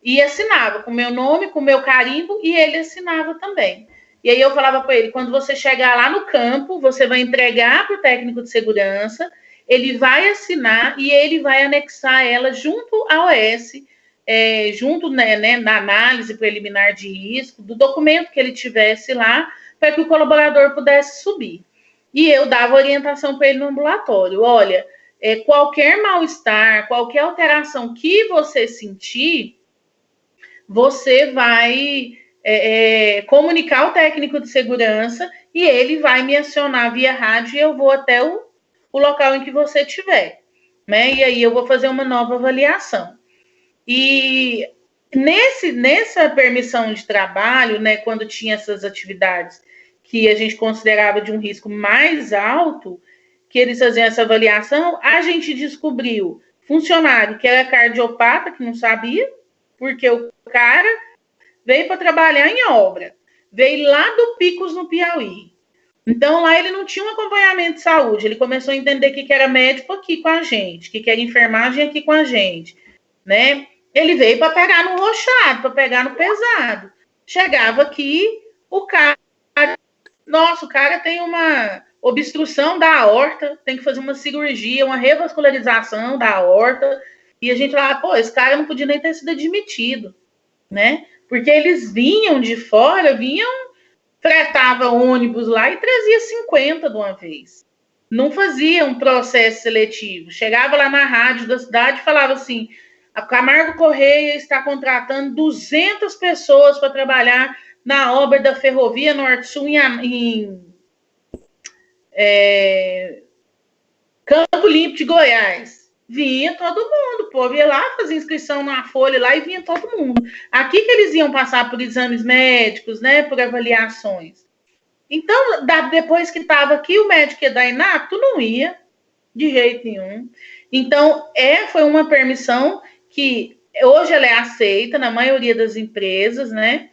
E assinava com o meu nome, com o meu carimbo, e ele assinava também. E aí eu falava para ele, quando você chegar lá no campo, você vai entregar para o técnico de segurança, ele vai assinar e ele vai anexar ela junto ao OS, junto na análise preliminar de risco, do documento que ele tivesse lá, para que o colaborador pudesse subir. E eu dava orientação para ele no ambulatório. Olha, qualquer mal-estar, qualquer alteração que você sentir, você vai comunicar ao técnico de segurança e ele vai me acionar via rádio e eu vou até o local em que você estiver, né? E aí eu vou fazer uma nova avaliação. E nessa permissão de trabalho, né, quando tinha essas atividades que a gente considerava de um risco mais alto, que eles faziam essa avaliação, a gente descobriu funcionário que era cardiopata, que não sabia, porque o cara veio para trabalhar em obra, veio lá do Picos, no Piauí. Então, lá ele não tinha um acompanhamento de saúde, ele começou a entender que era médico aqui com a gente, que era enfermagem aqui com a gente, né? Ele veio para pegar no rochado, para pegar no pesado. Chegava aqui, o cara tem uma obstrução da aorta, tem que fazer uma cirurgia, uma revascularização da aorta, e a gente falava, esse cara não podia nem ter sido admitido, né? Porque eles vinham de fora, fretava ônibus lá e trazia 50 de uma vez. Não fazia um processo seletivo. Chegava lá na rádio da cidade e falava assim, a Camargo Correia está contratando 200 pessoas para trabalhar na obra da Ferrovia Norte-Sul em Campo Limpo de Goiás. Vinha todo mundo, o povo ia lá, fazia inscrição na folha lá e vinha todo mundo. Aqui que eles iam passar por exames médicos, né, por avaliações. Então, depois que estava aqui, o médico ia dar inato, não ia, de jeito nenhum. Então, foi uma permissão que hoje ela é aceita na maioria das empresas, né,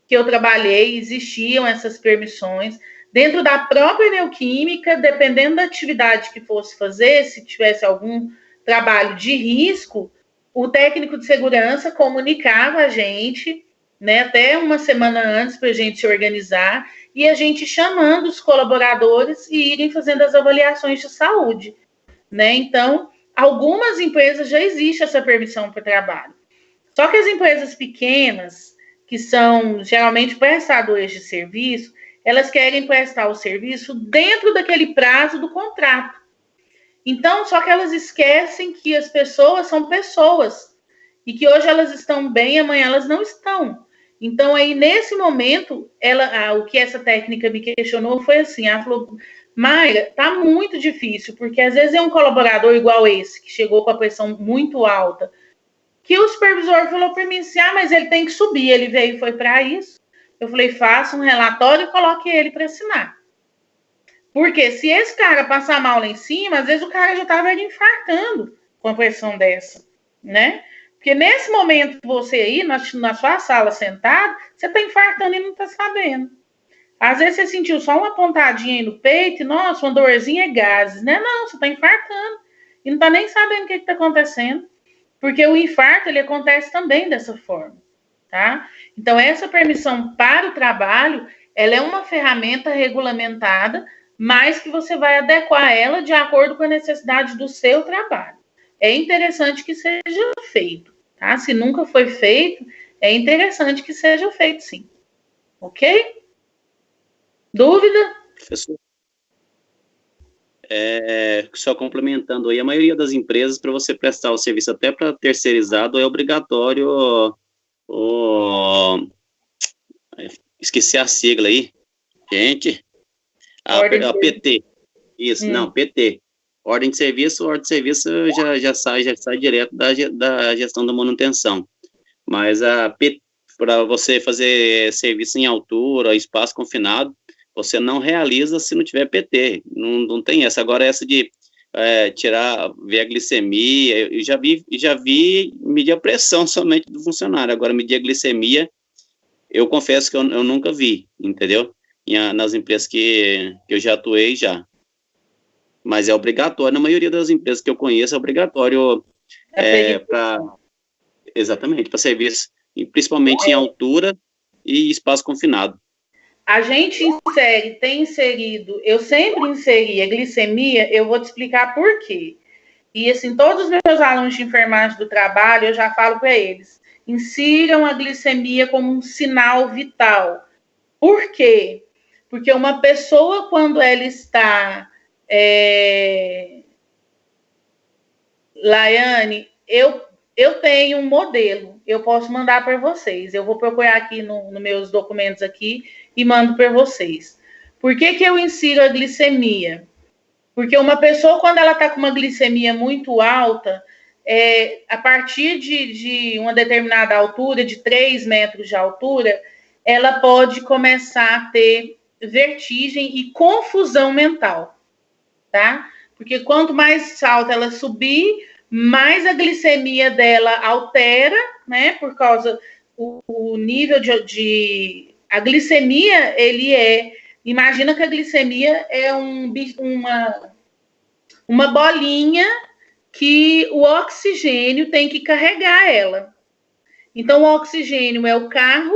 que eu trabalhei, existiam essas permissões. Dentro da própria Neoquímica, dependendo da atividade que fosse fazer, se tivesse algum trabalho de risco, o técnico de segurança comunicava a gente, né, até uma semana antes para a gente se organizar, e a gente chamando os colaboradores e irem fazendo as avaliações de saúde, né? Então, algumas empresas já existe essa permissão para trabalho. Só que as empresas pequenas, que são geralmente prestadores de serviço, elas querem prestar o serviço dentro daquele prazo do contrato. Então, só que elas esquecem que as pessoas são pessoas e que hoje elas estão bem, amanhã elas não estão. Então, aí, nesse momento, o que essa técnica me questionou foi assim, ela falou, Mayra, tá muito difícil, porque às vezes é um colaborador igual esse, que chegou com a pressão muito alta, que o supervisor falou para mim assim, mas ele tem que subir, ele veio e foi para isso. Eu falei, faça um relatório e coloque ele para assinar. Porque se esse cara passar mal lá em cima, às vezes o cara já estava infartando com a pressão dessa, né? Porque nesse momento, você aí, na sua sala sentado, você está infartando e não está sabendo. Às vezes você sentiu só uma pontadinha aí no peito, e, nossa, uma dorzinha é gases, né? Não, você está infartando e não está nem sabendo o que está acontecendo. Porque o infarto, ele acontece também dessa forma, tá? Então, essa permissão para o trabalho, ela é uma ferramenta regulamentada, mas que você vai adequar ela de acordo com a necessidade do seu trabalho. É interessante que seja feito, tá? Se nunca foi feito, é interessante que seja feito, sim. Ok? Dúvida? Professor, só complementando aí, a maioria das empresas, para você prestar o serviço até para terceirizado, é obrigatório, esqueci a sigla aí, gente, a PT, isso, não, PT, ordem de serviço já sai direto da gestão da manutenção, mas a para você fazer serviço em altura, espaço confinado, você não realiza se não tiver PT, não tem essa. Agora, essa de ver a glicemia, eu já vi medir a pressão somente do funcionário, agora medir a glicemia, eu confesso que eu nunca vi, entendeu? Nas empresas que eu já atuei já. Mas é obrigatório, na maioria das empresas que eu conheço, é obrigatório exatamente, para serviço, principalmente em altura e espaço confinado. A gente tem inserido, eu sempre inseri a glicemia, eu vou te explicar por quê. E assim, todos os meus alunos de enfermagem do trabalho, eu já falo para eles, insiram a glicemia como um sinal vital. Por quê? Porque uma pessoa, quando ela está... Laiane, eu tenho um modelo, eu posso mandar para vocês. Eu vou procurar aqui nos meus documentos aqui e mando para vocês. Por que eu insiro a glicemia? Porque uma pessoa, quando ela está com uma glicemia muito alta, a partir de uma determinada altura, de 3 metros de altura, ela pode começar a ter vertigem e confusão mental, tá? Porque quanto mais alta ela subir, mais a glicemia dela altera, né? Por causa o nível a glicemia, imagina que a glicemia é uma bolinha que o oxigênio tem que carregar ela. Então, o oxigênio é o carro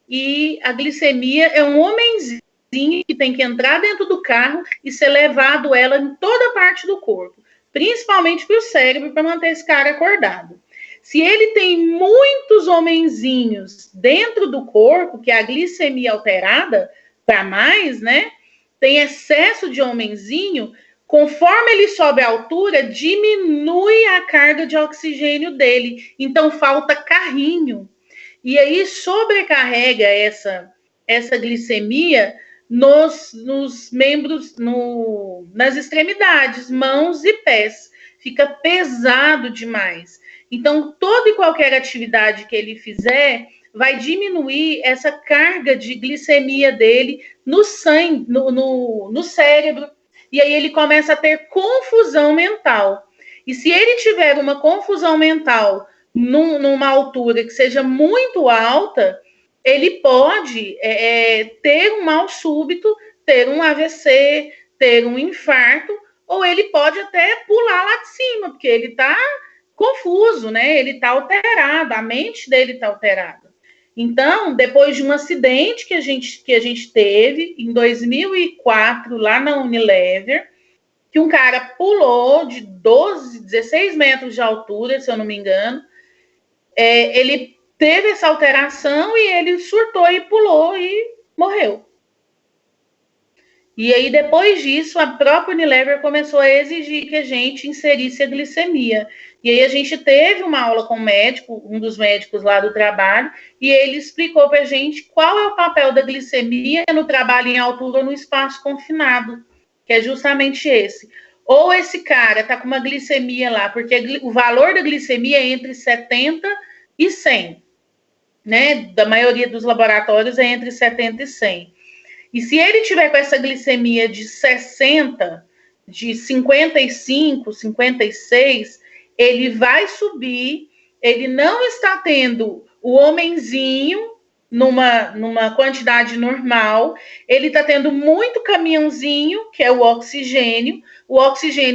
e a glicemia é um homenzinho que tem que entrar dentro do carro e ser levado ela em toda parte do corpo, principalmente para o cérebro, para manter esse cara acordado. Se ele tem muitos homenzinhos dentro do corpo, que é a glicemia alterada, para mais, né? Tem excesso de homenzinho, conforme ele sobe a altura, diminui a carga de oxigênio dele. Então, falta carrinho. E aí, sobrecarrega essa glicemia nos membros, nas extremidades, mãos e pés. Fica pesado demais. Então, toda e qualquer atividade que ele fizer vai diminuir essa carga de glicemia dele no sangue, no cérebro. E aí ele começa a ter confusão mental. E se ele tiver uma confusão mental numa altura que seja muito alta, ele pode ter um mal súbito, ter um AVC, ter um infarto, ou ele pode até pular lá de cima, porque ele está confuso, né? Ele está alterado, a mente dele está alterada. Então, depois de um acidente que a gente teve em 2004, lá na Unilever, que um cara pulou de 16 metros de altura, se eu não me engano, ele teve essa alteração e ele surtou e pulou e morreu. E aí, depois disso, a própria Unilever começou a exigir que a gente inserisse a glicemia. E aí a gente teve uma aula com o médico, um dos médicos lá do trabalho, e ele explicou para a gente qual é o papel da glicemia no trabalho em altura ou no espaço confinado, que é justamente esse. Ou esse cara está com uma glicemia lá, porque o valor da glicemia é entre 70 e 100, né? Da maioria dos laboratórios é entre 70 e 100. E se ele tiver com essa glicemia de 60, de 55, 56, ele vai subir, ele não está tendo o homenzinho numa quantidade normal, ele está tendo muito caminhãozinho, que é o oxigênio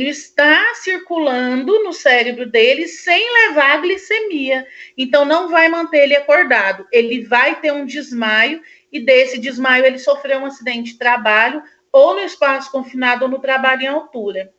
está circulando no cérebro dele sem levar a glicemia, então não vai manter ele acordado, ele vai ter um desmaio, e desse desmaio ele sofreu um acidente de trabalho, ou no espaço confinado ou no trabalho em altura.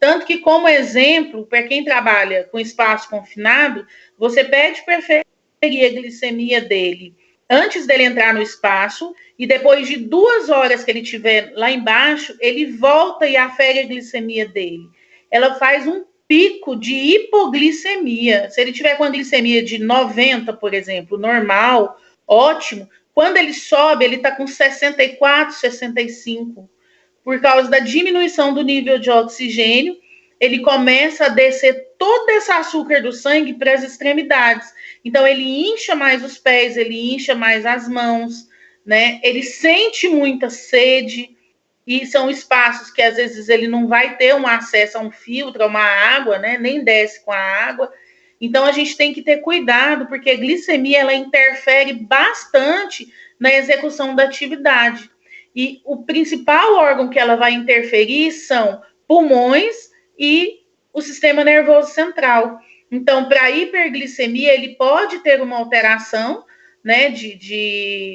Tanto que, como exemplo, para quem trabalha com espaço confinado, você pede para ferir a glicemia dele antes dele entrar no espaço, e depois de 2 horas que ele estiver lá embaixo, ele volta e afere a glicemia dele. Ela faz um pico de hipoglicemia. Se ele tiver com a glicemia de 90, por exemplo, normal, ótimo, quando ele sobe, ele está com 64, 65, por causa da diminuição do nível de oxigênio ele começa a descer todo esse açúcar do sangue para as extremidades. Então, ele incha mais os pés, ele incha mais as mãos, né? Ele sente muita sede, e são espaços que, às vezes, ele não vai ter um acesso a um filtro, a uma água, né? Nem desce com a água. Então, a gente tem que ter cuidado, porque a glicemia, ela interfere bastante na execução da atividade. E o principal órgão que ela vai interferir são pulmões e o sistema nervoso central. Então, para a hiperglicemia, ele pode ter uma alteração, né,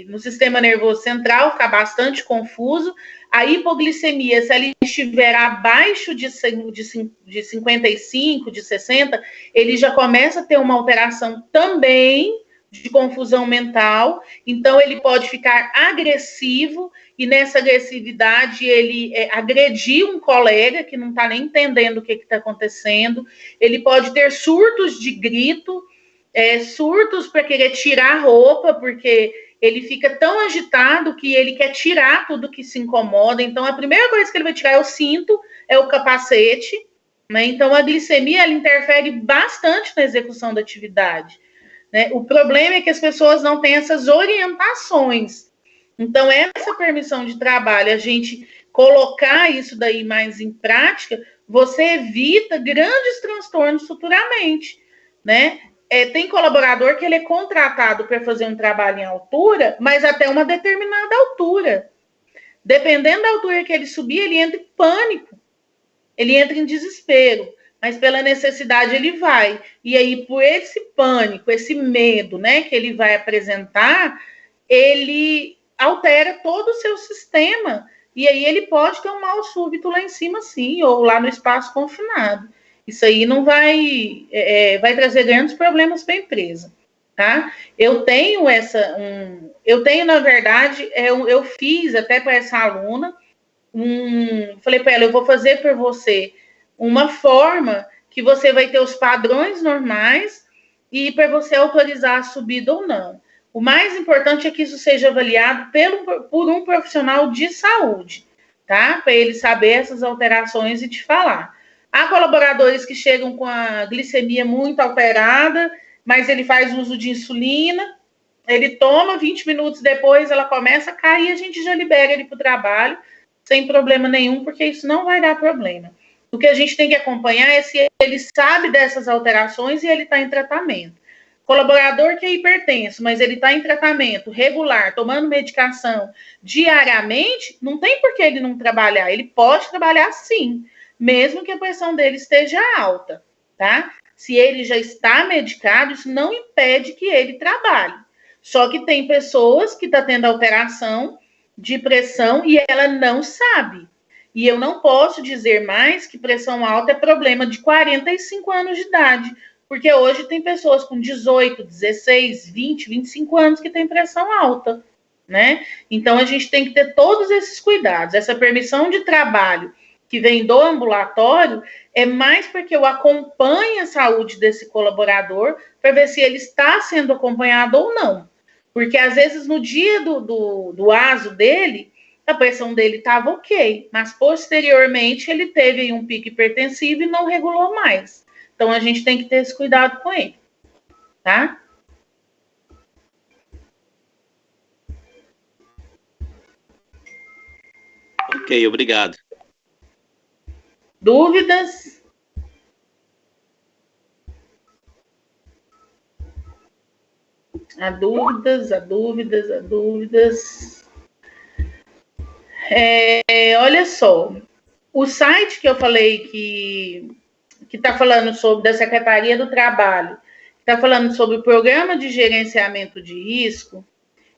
no sistema nervoso central, ficar bastante confuso. A hipoglicemia, se ela estiver abaixo de 55, de 60, ele já começa a ter uma alteração também de confusão mental. Então, ele pode ficar agressivo, e nessa agressividade ele agredir um colega que não está nem entendendo o que está acontecendo. Ele pode ter surtos de grito, surtos para querer tirar a roupa, porque ele fica tão agitado que ele quer tirar tudo que se incomoda. Então, a primeira coisa que ele vai tirar é o cinto, é o capacete, né? Então, a glicemia, ela interfere bastante na execução da atividade, né? O problema é que as pessoas não têm essas orientações. Então, essa permissão de trabalho, a gente colocar isso daí mais em prática, você evita grandes transtornos futuramente, né? Tem colaborador que ele é contratado para fazer um trabalho em altura, mas até uma determinada altura. Dependendo da altura que ele subir, ele entra em pânico, ele entra em desespero, mas pela necessidade ele vai. E aí, por esse pânico, esse medo, né, que ele vai apresentar, ele altera todo o seu sistema, e aí ele pode ter um mal súbito lá em cima, sim, ou lá no espaço confinado. Isso aí não vai trazer grandes problemas para a empresa, tá? Eu tenho na verdade, eu fiz até para essa aluna, falei para ela, eu vou fazer para você uma forma que você vai ter os padrões normais e para você autorizar a subida ou não. O mais importante é que isso seja avaliado por um profissional de saúde, tá? Para ele saber essas alterações e te falar. Há colaboradores que chegam com a glicemia muito alterada, mas ele faz uso de insulina, ele toma, 20 minutos depois ela começa a cair, a gente já libera ele para o trabalho, sem problema nenhum, porque isso não vai dar problema. O que a gente tem que acompanhar é se ele sabe dessas alterações e ele está em tratamento. Colaborador que é hipertenso, mas ele está em tratamento regular, tomando medicação diariamente, não tem por que ele não trabalhar. Ele pode trabalhar sim, mesmo que a pressão dele esteja alta, tá? Se ele já está medicado, isso não impede que ele trabalhe. Só que tem pessoas que estão tendo alteração de pressão e ela não sabe. E eu não posso dizer mais que pressão alta é problema de 45 anos de idade, porque hoje tem pessoas com 18, 16, 20, 25 anos que têm pressão alta, né? Então, a gente tem que ter todos esses cuidados. Essa permissão de trabalho que vem do ambulatório é mais porque eu acompanho a saúde desse colaborador para ver se ele está sendo acompanhado ou não. Porque, às vezes, no dia do ASO dele, a pressão dele estava ok, mas, posteriormente, ele teve aí um pico hipertensivo e não regulou mais. Então, a gente tem que ter esse cuidado com ele, tá? Ok, obrigado. Dúvidas? Há dúvidas. Olha só, o site que eu falei que está falando sobre da Secretaria do Trabalho, está falando sobre o Programa de Gerenciamento de Risco,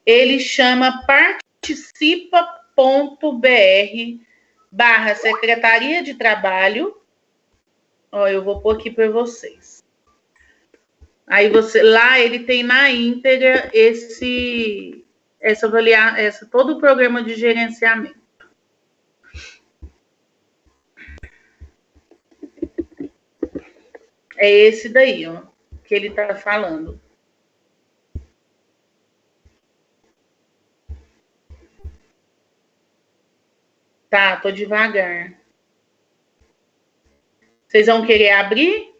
ele chama participa.br/Secretaria de Trabalho. Ó, eu vou pôr aqui para vocês. Aí lá ele tem na íntegra todo o programa de gerenciamento. É esse daí, ó, que ele está falando. Tá, tô devagar. Vocês vão querer abrir?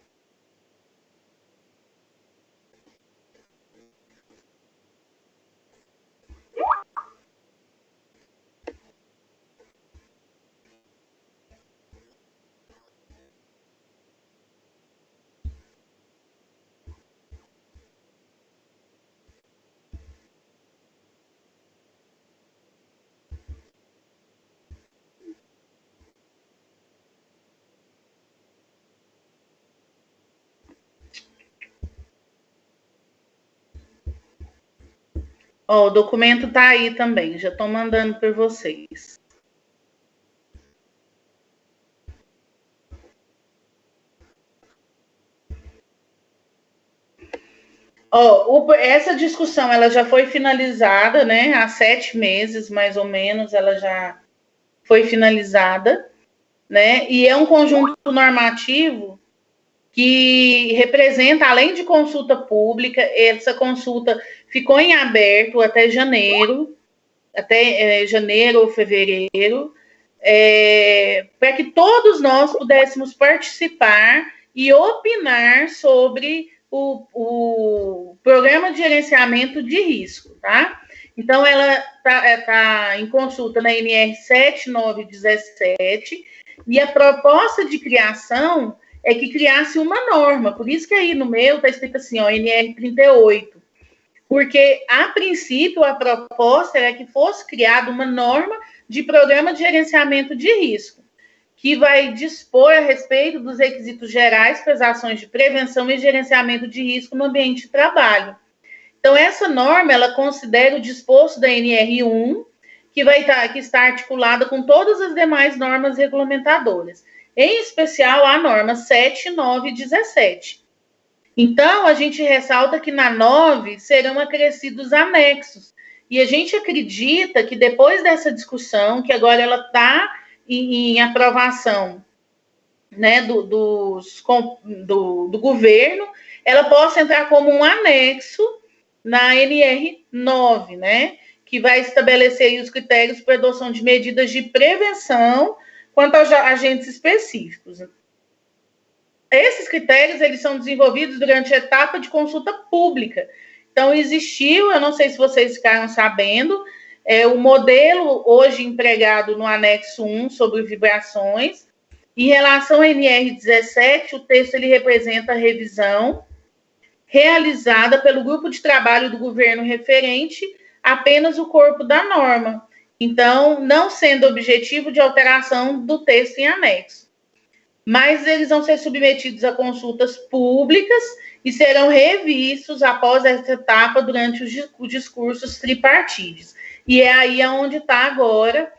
Ó, o documento tá aí também, já estou mandando para vocês. Ó, essa discussão ela já foi finalizada, né? Há 7 meses, mais ou menos, ela já foi finalizada, né? E é um conjunto normativo que representa, além de consulta pública, essa consulta ficou em aberto até janeiro ou fevereiro, para que todos nós pudéssemos participar e opinar sobre o programa de gerenciamento de risco, tá? Então, ela tá em consulta na NR 7917, e a proposta de criação é que criasse uma norma, por isso que aí no meu está escrito assim, ó, NR 38, porque, a princípio, a proposta era que fosse criada uma norma de programa de gerenciamento de risco, que vai dispor a respeito dos requisitos gerais para as ações de prevenção e gerenciamento de risco no ambiente de trabalho. Então, essa norma, ela considera o disposto da NR1, que está articulada com todas as demais normas regulamentadoras, em especial a norma 7917. Então, a gente ressalta que na 9 serão acrescidos anexos. E a gente acredita que depois dessa discussão, que agora ela está em aprovação, né, do governo, ela possa entrar como um anexo na NR9, né, que vai estabelecer os critérios para adoção de medidas de prevenção quanto aos agentes específicos. Esses critérios, eles são desenvolvidos durante a etapa de consulta pública. Então, existiu, eu não sei se vocês ficaram sabendo, o modelo hoje empregado no anexo 1 sobre vibrações. Em relação à NR17, o texto ele representa a revisão realizada pelo grupo de trabalho do governo referente apenas o corpo da norma. Então, não sendo objetivo de alteração do texto em anexo. Mas eles vão ser submetidos a consultas públicas e serão revistos após essa etapa durante os discursos tripartites. E é aí onde está agora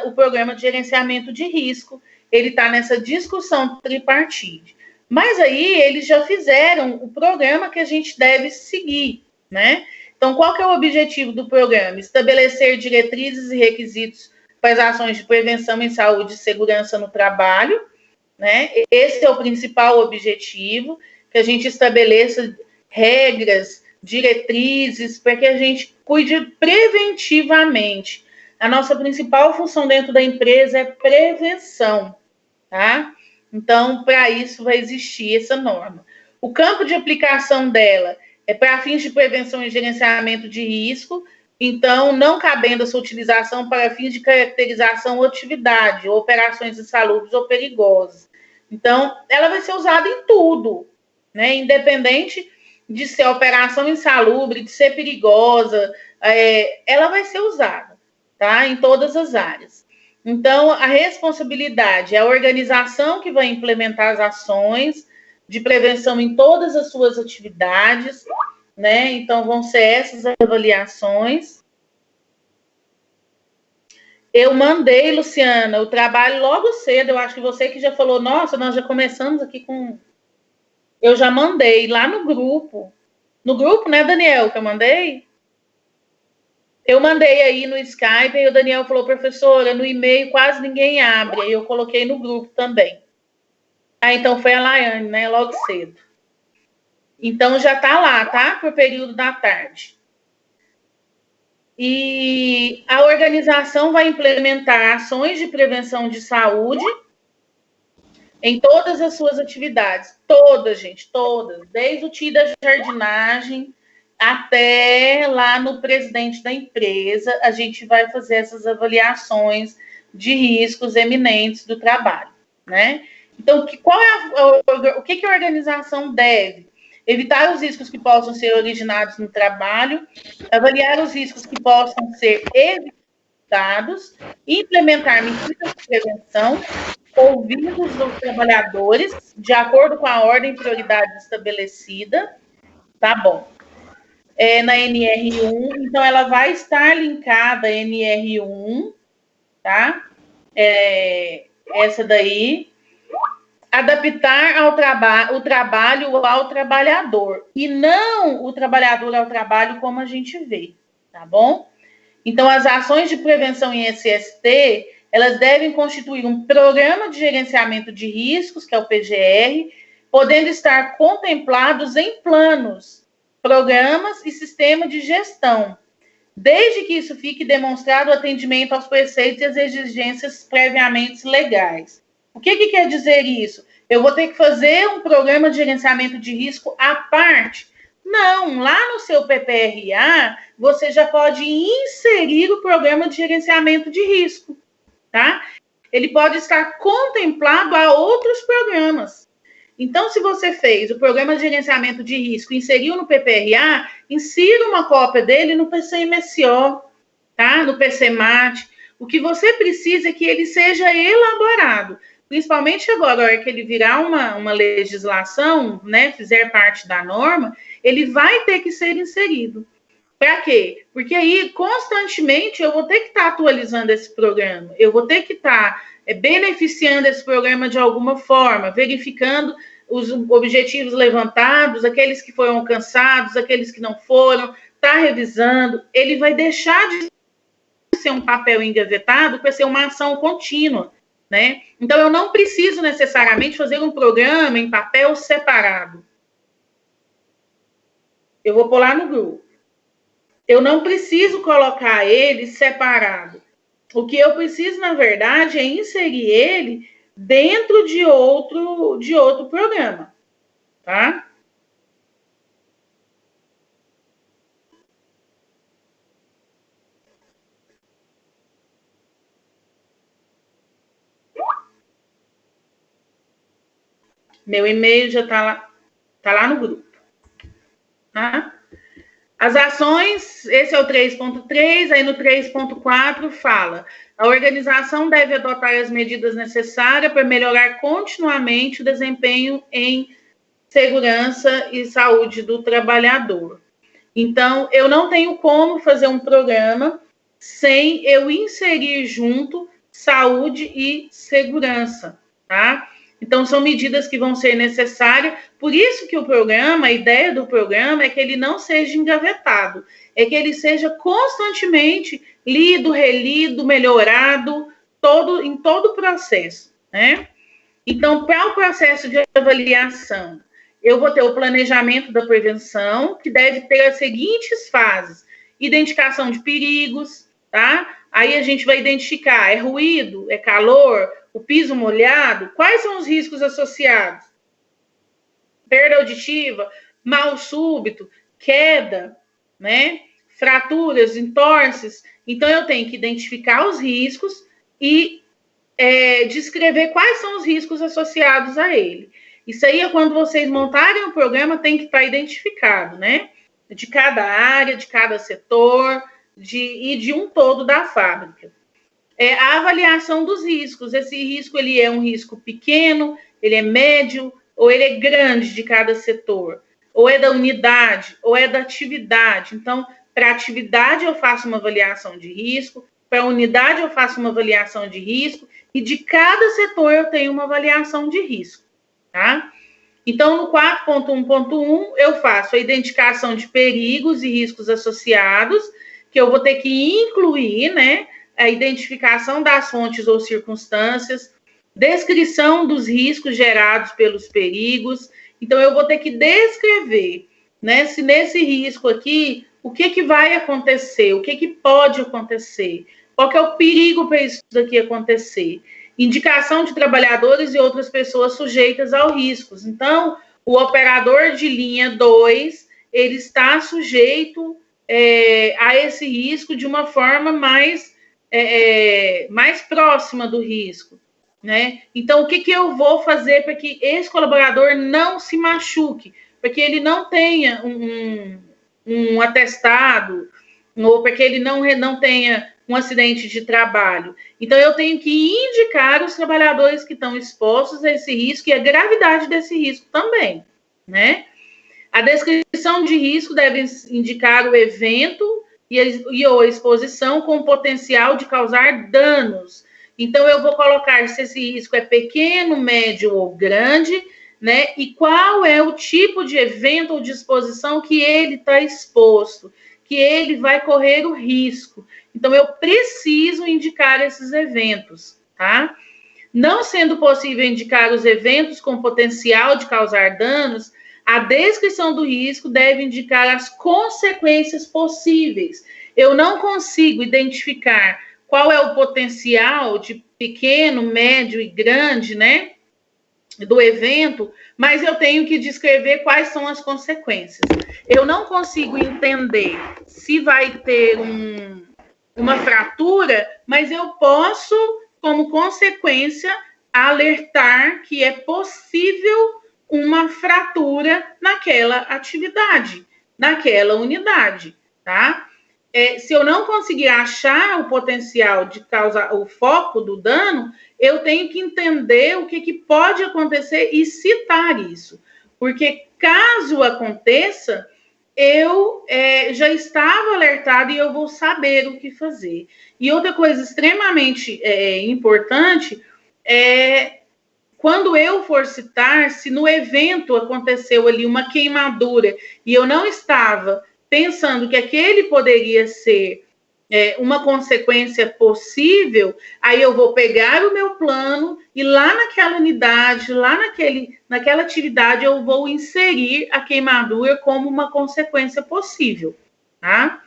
o programa de gerenciamento de risco. Ele está nessa discussão tripartite. Mas aí eles já fizeram o programa que a gente deve seguir, né? Então, qual que é o objetivo do programa? Estabelecer diretrizes e requisitos para as ações de prevenção em saúde e segurança no trabalho, né? Esse é o principal objetivo, que a gente estabeleça regras, diretrizes, para que a gente cuide preventivamente. A nossa principal função dentro da empresa é prevenção, tá? Então, para isso vai existir essa norma. O campo de aplicação dela é para fins de prevenção e gerenciamento de risco, então, não cabendo essa utilização para fins de caracterização ou atividade, ou operações insalubres ou perigosas. Então, ela vai ser usada em tudo, né? Independente de ser operação insalubre, de ser perigosa, ela vai ser usada, tá? Em todas as áreas. Então, a responsabilidade é a organização que vai implementar as ações de prevenção em todas as suas atividades, né? Então, vão ser essas avaliações. Eu mandei, Luciana, o trabalho logo cedo. Eu acho que você que já falou, nossa, nós já começamos aqui com... Eu já mandei lá no grupo. No grupo, né, Daniel, que eu mandei? Eu mandei aí no Skype, e o Daniel falou, professora, no e-mail quase ninguém abre. Aí eu coloquei no grupo também. Então foi a Laiane, né, logo cedo. Então já tá lá, tá? Por período da tarde. E a organização vai implementar ações de prevenção de saúde em todas as suas atividades. Todas, gente, todas. Desde o tio da jardinagem até lá no presidente da empresa, a gente vai fazer essas avaliações de riscos eminentes do trabalho, né? Então, o que a organização deve? Evitar os riscos que possam ser originados no trabalho, avaliar os riscos que possam ser evitados, implementar medidas de prevenção, ouvir os trabalhadores de acordo com a ordem e prioridade estabelecida, tá bom? Na NR1, então ela vai estar linkada à NR1, tá? Essa daí. Adaptar o trabalho ao trabalhador, e não o trabalhador ao trabalho como a gente vê, tá bom? Então, as ações de prevenção em SST, elas devem constituir um programa de gerenciamento de riscos, que é o PGR, podendo estar contemplados em planos, programas e sistema de gestão, desde que isso fique demonstrado o atendimento aos preceitos e às exigências previamente legais. O que quer dizer isso? Eu vou ter que fazer um programa de gerenciamento de risco à parte? Não, lá no seu PPRA, você já pode inserir o programa de gerenciamento de risco, tá? Ele pode estar contemplado a outros programas. Então, se você fez o programa de gerenciamento de risco, inseriu no PPRA, insira uma cópia dele no PCMSO, tá? No PCMAT. O que você precisa é que ele seja elaborado. Principalmente agora, na hora que ele virar uma legislação, né, fizer parte da norma, ele vai ter que ser inserido. Para quê? Porque aí, constantemente, eu vou ter que estar atualizando esse programa, eu vou ter que estar beneficiando esse programa de alguma forma, verificando os objetivos levantados, aqueles que foram alcançados, aqueles que não foram, tá revisando. Ele vai deixar de ser um papel engavetado para ser uma ação contínua, né? Então, eu não preciso necessariamente fazer um programa em papel separado. Eu vou pôr lá no grupo. Eu não preciso colocar ele separado. O que eu preciso, na verdade, é inserir ele dentro de outro programa, tá? Meu e-mail já tá lá no grupo, tá? As ações, esse é o 3.3, aí no 3.4 fala: a organização deve adotar as medidas necessárias para melhorar continuamente o desempenho em segurança e saúde do trabalhador. Então, eu não tenho como fazer um programa sem eu inserir junto saúde e segurança, tá? Então, são medidas que vão ser necessárias. Por isso que o programa, a ideia do programa é que ele não seja engavetado, é que ele seja constantemente lido, relido, melhorado, em todo o processo, né? Então, para o processo de avaliação, eu vou ter o planejamento da prevenção, que deve ter as seguintes fases: identificação de perigos, tá? Aí a gente vai identificar, é ruído, é calor, o piso molhado, quais são os riscos associados? Perda auditiva, mal súbito, queda, né? Fraturas, entorses. Então, eu tenho que identificar os riscos e descrever quais são os riscos associados a ele. Isso aí é quando vocês montarem o programa, tem que estar identificado, né? De cada área, de cada setor, e de um todo da fábrica. A avaliação dos riscos. Esse risco, ele é um risco pequeno, ele é médio, ou ele é grande de cada setor, ou é da unidade, ou é da atividade. Então, para a atividade eu faço uma avaliação de risco, para a unidade eu faço uma avaliação de risco, e de cada setor eu tenho uma avaliação de risco, tá? Então, no 4.1.1, eu faço a identificação de perigos e riscos associados, que eu vou ter que incluir, né, a identificação das fontes ou circunstâncias, descrição dos riscos gerados pelos perigos. Então, eu vou ter que descrever, né, se nesse risco aqui, o que vai acontecer, o que pode acontecer, qual que é o perigo para isso daqui acontecer. indicação de trabalhadores e outras pessoas sujeitas aos riscos. Então, o operador de linha 2, ele está sujeito a esse risco de uma forma mais próxima do risco, né? Então, o que eu vou fazer para que esse colaborador não se machuque, para que ele não tenha um atestado, ou para que ele não tenha um acidente de trabalho? Então, eu tenho que indicar os trabalhadores que estão expostos a esse risco e a gravidade desse risco também, né? A descrição de risco deve indicar o evento e a exposição com potencial de causar danos. Então, eu vou colocar se esse risco é pequeno, médio ou grande, né? E qual é o tipo de evento ou de exposição que ele está exposto, que ele vai correr o risco. Então, eu preciso indicar esses eventos, tá? Não sendo possível indicar os eventos com potencial de causar danos, a descrição do risco deve indicar as consequências possíveis. Eu não consigo identificar qual é o potencial de pequeno, médio e grande, né, do evento, mas eu tenho que descrever quais são as consequências. Eu não consigo entender se vai ter uma fratura, mas eu posso, como consequência, alertar que é possível uma fratura naquela atividade, naquela unidade, tá? Se eu não conseguir achar o potencial de causar o foco do dano, eu tenho que entender o que pode acontecer e citar isso. Porque caso aconteça, eu já estava alertado e eu vou saber o que fazer. E outra coisa extremamente importante é quando eu for citar, se no evento aconteceu ali uma queimadura e eu não estava pensando que aquele poderia ser uma consequência possível, aí eu vou pegar o meu plano e lá naquela unidade, lá naquela atividade, eu vou inserir a queimadura como uma consequência possível, tá?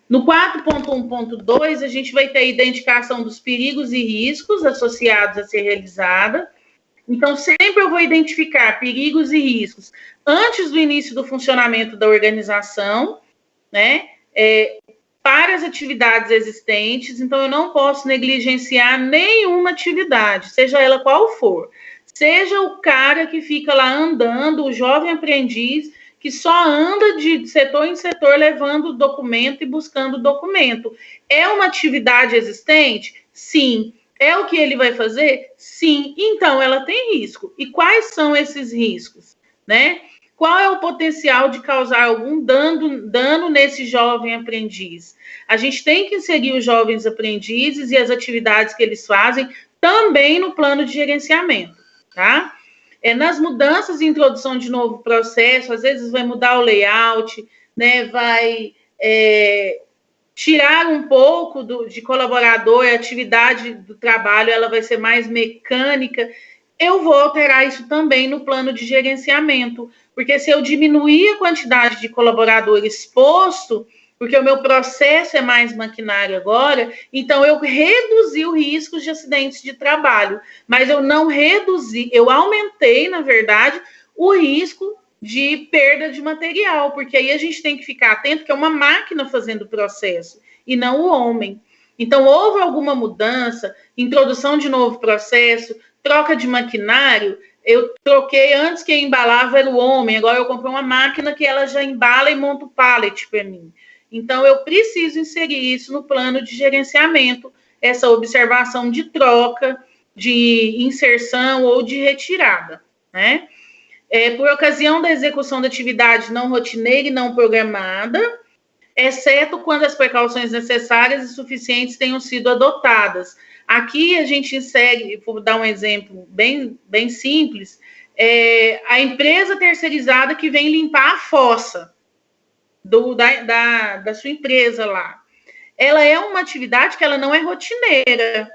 No 4.1.2, a gente vai ter a identificação dos perigos e riscos associados a ser realizada. Então, sempre eu vou identificar perigos e riscos antes do início do funcionamento da organização, né? Para as atividades existentes. Então, eu não posso negligenciar nenhuma atividade, seja ela qual for. Seja o cara que fica lá andando, o jovem aprendiz, que só anda de setor em setor levando documento e buscando documento. É uma atividade existente? Sim. É o que ele vai fazer? Sim. Então, ela tem risco. E quais são esses riscos, né? Qual é o potencial de causar algum dano nesse jovem aprendiz? A gente tem que inserir os jovens aprendizes e as atividades que eles fazem também no plano de gerenciamento, tá? Nas mudanças e introdução de novo processo, às vezes vai mudar o layout, né? Vai tirar um pouco de colaborador, a atividade do trabalho ela vai ser mais mecânica. Eu vou alterar isso também no plano de gerenciamento, porque se eu diminuir a quantidade de colaborador exposto, porque o meu processo é mais maquinário agora, então eu reduzi o risco de acidentes de trabalho, mas eu não reduzi, eu aumentei, na verdade, o risco de perda de material, porque aí a gente tem que ficar atento que é uma máquina fazendo o processo, e não o homem. Então, houve alguma mudança, introdução de novo processo, troca de maquinário, eu troquei, antes quem embalava era o homem, agora eu comprei uma máquina que ela já embala e monta o pallet para mim. Então, eu preciso inserir isso no plano de gerenciamento, essa observação de troca, de inserção ou de retirada, né? Por ocasião da execução da atividade não rotineira e não programada, exceto quando as precauções necessárias e suficientes tenham sido adotadas. Aqui a gente insere, vou dar um exemplo bem simples, a empresa terceirizada que vem limpar a fossa da sua empresa lá. Ela é uma atividade que ela não é rotineira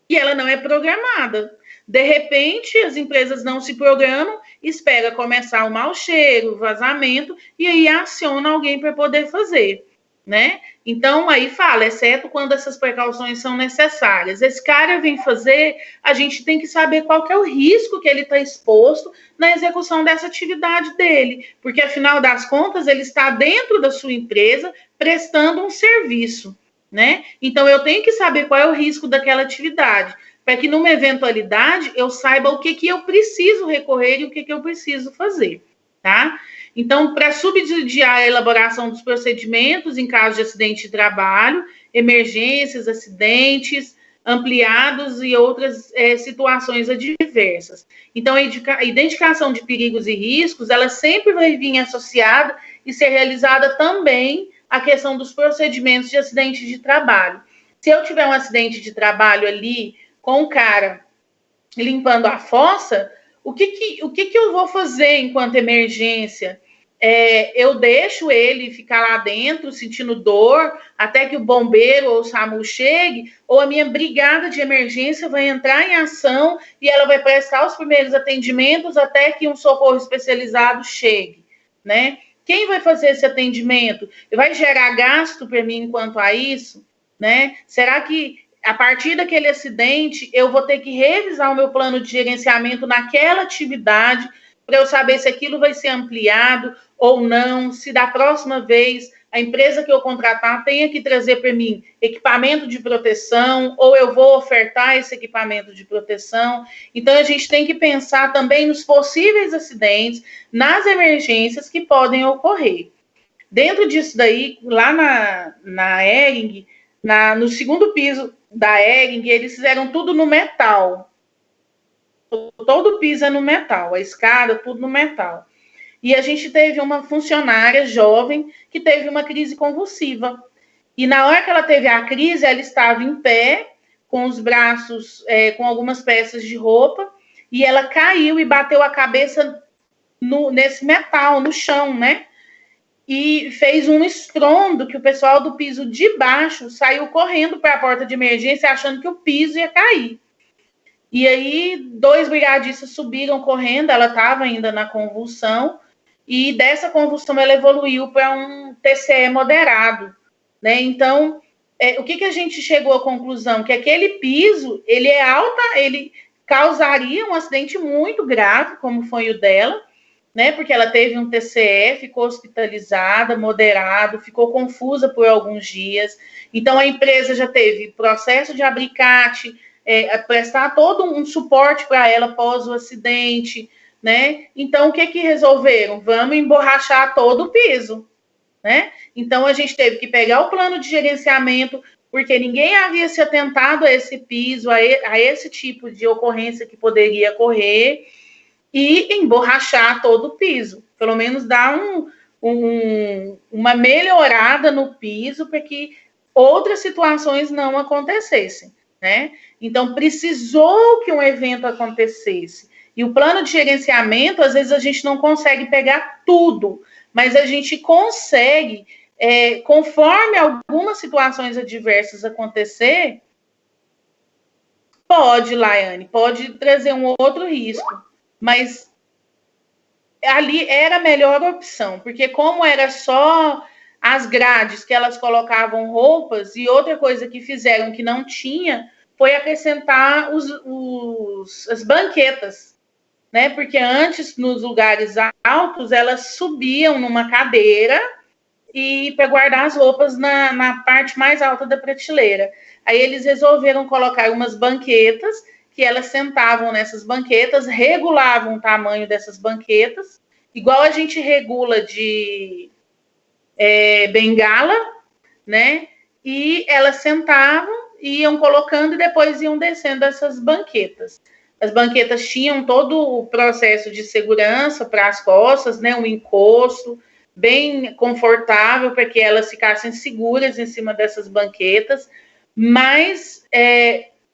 e ela não é programada. De repente, as empresas não se programam, espera começar o mau cheiro, o vazamento, e aí aciona alguém para poder fazer, né? Então, aí fala, exceto quando essas precauções são necessárias. Esse cara vem fazer, a gente tem que saber qual que é o risco que ele está exposto na execução dessa atividade dele, porque, afinal das contas, ele está dentro da sua empresa prestando um serviço, né? Então, eu tenho que saber qual é o risco daquela atividade, para que, numa eventualidade, eu saiba o que eu preciso recorrer e o que eu preciso fazer, tá? Então, para subsidiar a elaboração dos procedimentos em caso de acidente de trabalho, emergências, acidentes ampliados e outras situações adversas. Então, a identificação de perigos e riscos, ela sempre vai vir associada e ser realizada também a questão dos procedimentos de acidente de trabalho. Se eu tiver um acidente de trabalho ali com o cara limpando a fossa, o que eu vou fazer enquanto emergência? Eu deixo ele ficar lá dentro, sentindo dor, até que o bombeiro ou o SAMU chegue, ou a minha brigada de emergência vai entrar em ação e ela vai prestar os primeiros atendimentos até que um socorro especializado chegue, né? Quem vai fazer esse atendimento? Vai gerar gasto para mim enquanto a isso, né? Será que a partir daquele acidente eu vou ter que revisar o meu plano de gerenciamento naquela atividade para eu saber se aquilo vai ser ampliado ou não, se da próxima vez a empresa que eu contratar tenha que trazer para mim equipamento de proteção, ou eu vou ofertar esse equipamento de proteção. Então, a gente tem que pensar também nos possíveis acidentes, nas emergências que podem ocorrer. Dentro disso daí, lá na Hering, no segundo piso da Hering, eles fizeram tudo no metal. Todo o piso é no metal, a escada, tudo no metal. E a gente teve uma funcionária jovem que teve uma crise convulsiva. E na hora que ela teve a crise, ela estava em pé, com os braços, com algumas peças de roupa, e ela caiu e bateu a cabeça nesse metal, no chão, né? E fez um estrondo que o pessoal do piso de baixo saiu correndo para a porta de emergência, achando que o piso ia cair. E aí, 2 brigadistas subiram correndo, ela estava ainda na convulsão, e dessa convulsão ela evoluiu para um TCE moderado, né? Então, o que a gente chegou à conclusão? Que aquele piso, ele é alta, ele causaria um acidente muito grave, como foi o dela, né? Porque ela teve um TCE, ficou hospitalizada, moderado, ficou confusa por alguns dias. Então, a empresa já teve processo de abricate, prestar todo um suporte para ela após o acidente, né? Então, o que resolveram? Vamos emborrachar todo o piso, né? Então, a gente teve que pegar o plano de gerenciamento, porque ninguém havia se atentado a esse piso, a esse tipo de ocorrência que poderia ocorrer, e emborrachar todo o piso. Pelo menos dar uma melhorada no piso para que outras situações não acontecessem, né? Então, precisou que um evento acontecesse. E o plano de gerenciamento, às vezes, a gente não consegue pegar tudo, mas a gente consegue, conforme algumas situações adversas acontecer, Laiane, pode trazer um outro risco, mas ali era a melhor opção, porque como era só as grades que elas colocavam roupas, e outra coisa que fizeram que não tinha foi acrescentar as banquetas, né? Porque antes, nos lugares altos, elas subiam numa cadeira e para guardar as roupas na parte mais alta da prateleira. Aí eles resolveram colocar umas banquetas, que elas sentavam nessas banquetas, regulavam o tamanho dessas banquetas, igual a gente regula de bengala, né? E elas sentavam, iam colocando e depois iam descendo essas banquetas. As banquetas tinham todo o processo de segurança para as costas, né? Um encosto bem confortável para que elas ficassem seguras em cima dessas banquetas, mas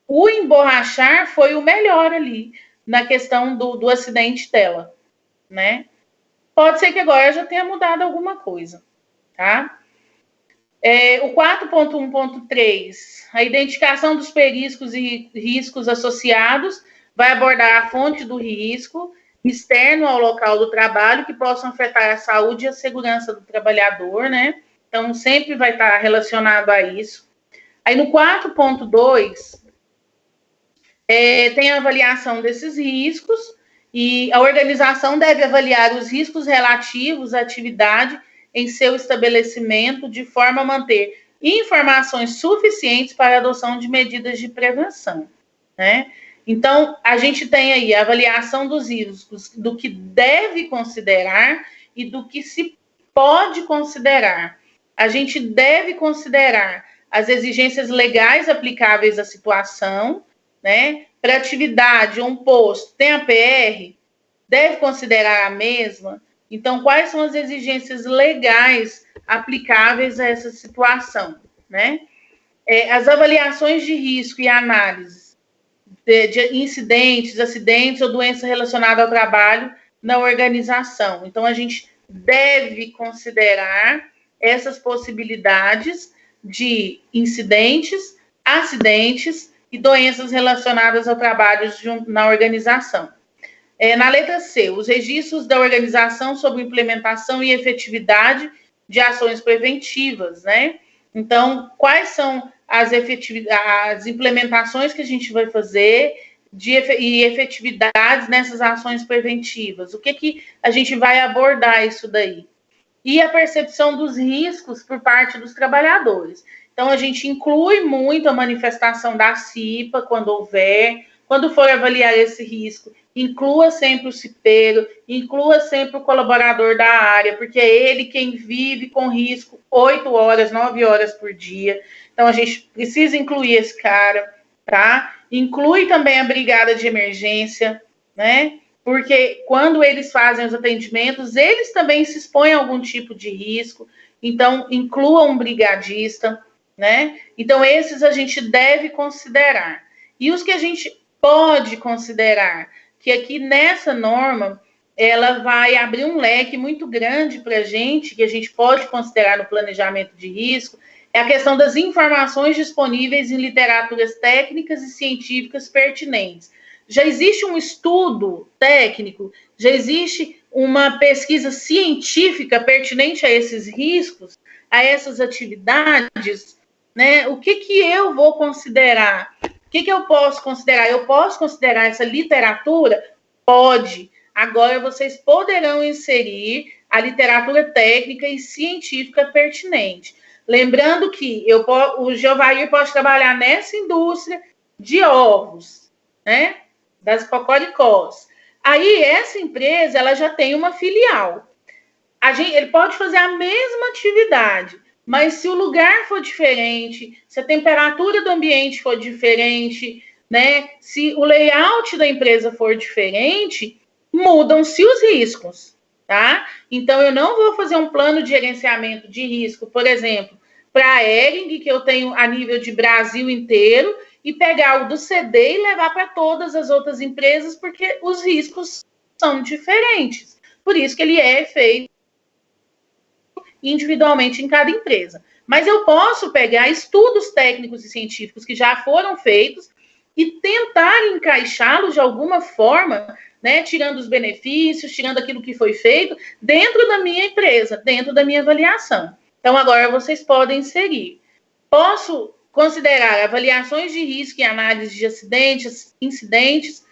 o emborrachar foi o melhor ali na questão do acidente dela, né? Pode ser que agora já tenha mudado alguma coisa, tá? O 4.1.3, a identificação dos periscos e riscos associados, vai abordar a fonte do risco externo ao local do trabalho que possam afetar a saúde e a segurança do trabalhador, né? Então, sempre vai estar relacionado a isso. Aí, no 4.2, tem a avaliação desses riscos, e a organização deve avaliar os riscos relativos à atividade em seu estabelecimento, de forma a manter informações suficientes para a adoção de medidas de prevenção, né? Então, a gente tem aí a avaliação dos riscos, do que deve considerar e do que se pode considerar. A gente deve considerar as exigências legais aplicáveis à situação, né? Para atividade ou um posto, tem a PR, deve considerar a mesma. Então, quais são as exigências legais aplicáveis a essa situação, né? As avaliações de risco e análises de incidentes, acidentes ou doenças relacionadas ao trabalho na organização. Então, a gente deve considerar essas possibilidades de incidentes, acidentes e doenças relacionadas ao trabalho na organização. Na letra C, os registros da organização sobre implementação e efetividade de ações preventivas, né? Então, quais são as implementações que a gente vai fazer e efetividades nessas ações preventivas? O que a gente vai abordar isso daí? E a percepção dos riscos por parte dos trabalhadores. Então, a gente inclui muito a manifestação da CIPA, quando houver, quando for avaliar esse risco, inclua sempre o cipeiro, inclua sempre o colaborador da área, porque é ele quem vive com risco 8 horas, 9 horas por dia. Então, a gente precisa incluir esse cara, tá? Inclui também a brigada de emergência, né? Porque quando eles fazem os atendimentos, eles também se expõem a algum tipo de risco. Então, inclua um brigadista, né? Então, esses a gente deve considerar. E os que a gente pode considerar, que aqui nessa norma, ela vai abrir um leque muito grande para a gente, que a gente pode considerar no planejamento de risco, é a questão das informações disponíveis em literaturas técnicas e científicas pertinentes. Já existe um estudo técnico, já existe uma pesquisa científica pertinente a esses riscos, a essas atividades, né? O que eu vou considerar? O que eu posso considerar? Eu posso considerar essa literatura? Pode. Agora vocês poderão inserir a literatura técnica e científica pertinente. Lembrando que o Geovair pode trabalhar nessa indústria de ovos, né? Das cocoricós. Aí, essa empresa, ela já tem uma filial. Ele pode fazer a mesma atividade, mas se o lugar for diferente, se a temperatura do ambiente for diferente, né? Se o layout da empresa for diferente, mudam-se os riscos, tá? Então, eu não vou fazer um plano de gerenciamento de risco, por exemplo, para a Hering, que eu tenho a nível de Brasil inteiro, e pegar o do CD e levar para todas as outras empresas, porque os riscos são diferentes. Por isso que ele é feito individualmente em cada empresa. Mas eu posso pegar estudos técnicos e científicos que já foram feitos e tentar encaixá-los de alguma forma, né, tirando os benefícios, tirando aquilo que foi feito, dentro da minha empresa, dentro da minha avaliação. Então, agora vocês podem inserir. Posso considerar avaliações de risco e análise de acidentes, incidentes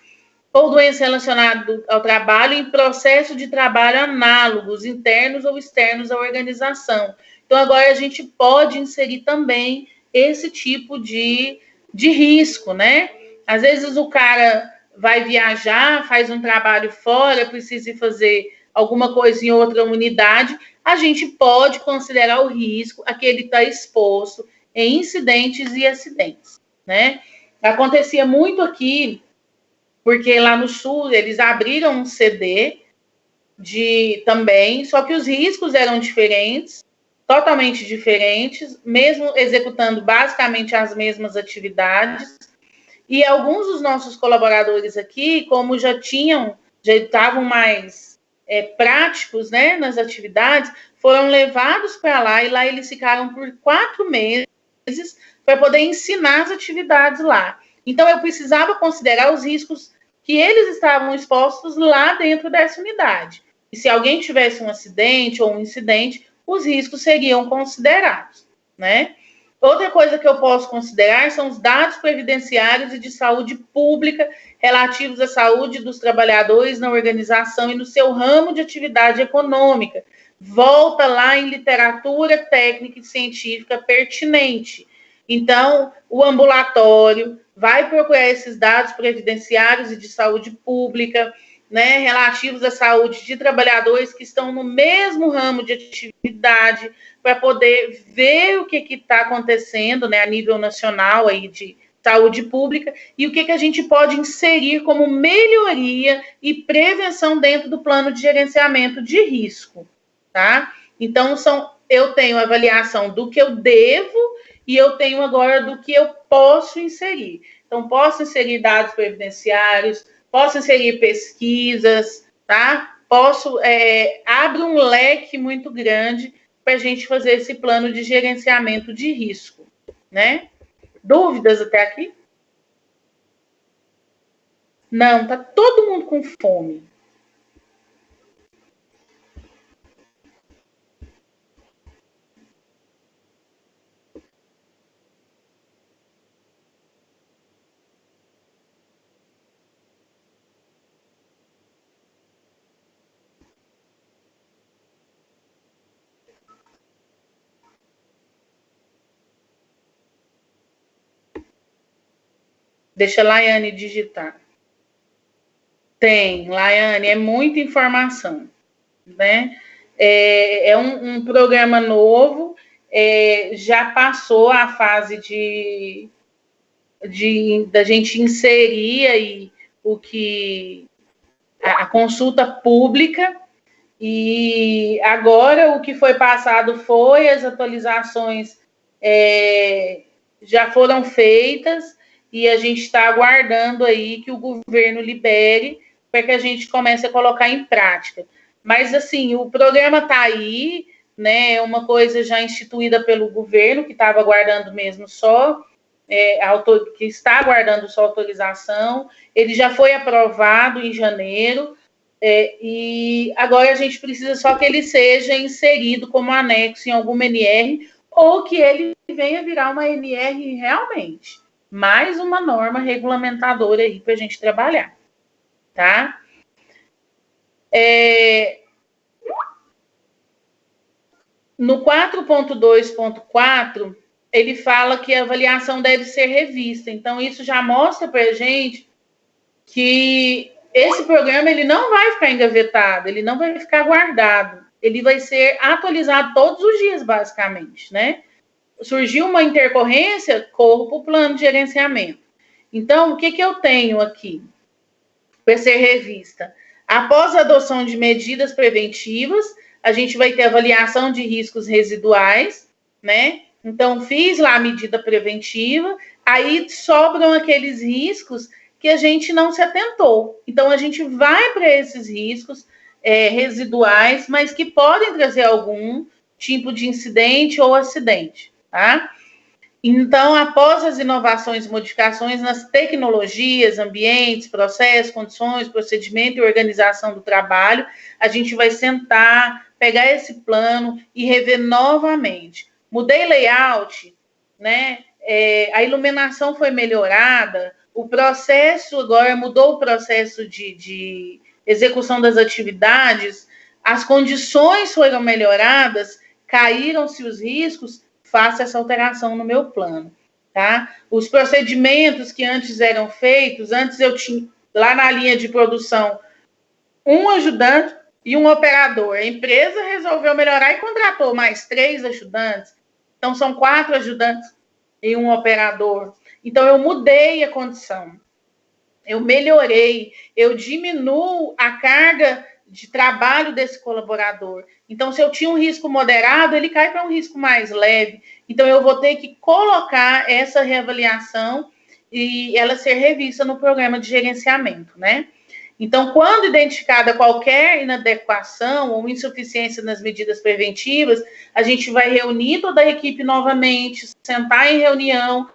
ou doenças relacionadas ao trabalho em processo de trabalho análogos, internos ou externos à organização. Então, agora a gente pode inserir também esse tipo de risco, né? Às vezes o cara vai viajar, faz um trabalho fora, precisa fazer alguma coisa em outra unidade, a gente pode considerar o risco a que ele está exposto em incidentes e acidentes, né? Acontecia muito aqui, porque lá no Sul eles abriram um CD também, só que os riscos eram diferentes, totalmente diferentes, mesmo executando basicamente as mesmas atividades. E alguns dos nossos colaboradores aqui, como já estavam mais práticos, né, nas atividades, foram levados para lá e lá eles ficaram por 4 meses para poder ensinar as atividades lá. Então, eu precisava considerar os riscos que eles estavam expostos lá dentro dessa unidade. E se alguém tivesse um acidente ou um incidente, os riscos seriam considerados, né? Outra coisa que eu posso considerar são os dados previdenciários e de saúde pública relativos à saúde dos trabalhadores na organização e no seu ramo de atividade econômica. Volta lá em literatura técnica e científica pertinente. Então, o ambulatório vai procurar esses dados previdenciários e de saúde pública, né, relativos à saúde de trabalhadores que estão no mesmo ramo de atividade, para poder ver o que está acontecendo, né, a nível nacional aí de saúde pública e o que a gente pode inserir como melhoria e prevenção dentro do plano de gerenciamento de risco, tá? Então, eu tenho avaliação do que eu devo e eu tenho agora do que eu posso inserir. Então, posso inserir dados previdenciários, posso inserir pesquisas, tá? Abre um leque muito grande para a gente fazer esse plano de gerenciamento de risco, né? Dúvidas até aqui? Não, tá todo mundo com fome. Deixa a Laiane digitar. Tem, Laiane, é muita informação, né? É um programa novo, já passou a fase da gente inserir aí a consulta pública, e agora o que foi passado foi as atualizações já foram feitas, e a gente está aguardando aí que o governo libere para que a gente comece a colocar em prática. Mas, assim, o programa está aí, né? É uma coisa já instituída pelo governo, que estava aguardando mesmo que está aguardando só autorização. Ele já foi aprovado em janeiro, e agora a gente precisa só que ele seja inserido como anexo em alguma NR, ou que ele venha virar uma NR realmente. Mais uma norma regulamentadora aí para a gente trabalhar, tá? No 4.2.4, ele fala que a avaliação deve ser revista. Então, isso já mostra para a gente que esse programa ele não vai ficar engavetado, ele não vai ficar guardado. Ele vai ser atualizado todos os dias, basicamente, né? Surgiu uma intercorrência, corro para o plano de gerenciamento. Então, o que eu tenho aqui para ser revista? Após a adoção de medidas preventivas, a gente vai ter avaliação de riscos residuais, né? Então, fiz lá a medida preventiva, aí sobram aqueles riscos que a gente não se atentou. Então, a gente vai para esses riscos residuais, mas que podem trazer algum tipo de incidente ou acidente, tá? Então, após as inovações e modificações nas tecnologias, ambientes, processos, condições, procedimento e organização do trabalho, a gente vai sentar, pegar esse plano e rever novamente. Mudei layout, né? A iluminação foi melhorada, o processo agora mudou o processo de execução das atividades, as condições foram melhoradas, caíram-se os riscos, faça essa alteração no meu plano, tá? Os procedimentos que antes eram feitos, antes eu tinha, lá na linha de produção, um ajudante e um operador. A empresa resolveu melhorar e contratou mais 3 ajudantes. Então, são 4 ajudantes e um operador. Então, eu mudei a condição. Eu melhorei, eu diminuo a carga de trabalho desse colaborador. Então, se eu tinha um risco moderado, ele cai para um risco mais leve. Então, eu vou ter que colocar essa reavaliação e ela ser revista no programa de gerenciamento, né? Então, quando identificada qualquer inadequação ou insuficiência nas medidas preventivas, a gente vai reunir toda a equipe novamente, sentar em reunião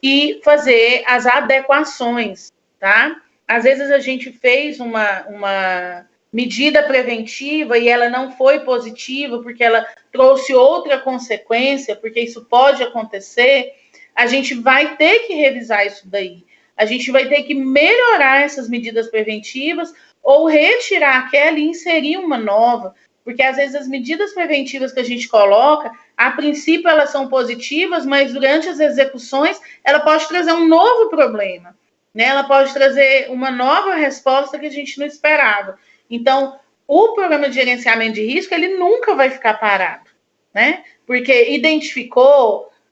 e fazer as adequações, tá? Às vezes a gente fez uma medida preventiva e ela não foi positiva porque ela trouxe outra consequência, porque isso pode acontecer, a gente vai ter que revisar isso daí. A gente vai ter que melhorar essas medidas preventivas ou retirar aquela e inserir uma nova, porque às vezes as medidas preventivas que a gente coloca, a princípio elas são positivas, mas durante as execuções ela pode trazer um novo problema, né? Ela pode trazer uma nova resposta que a gente não esperava. Então, o programa de gerenciamento de risco, ele nunca vai ficar parado, né? Porque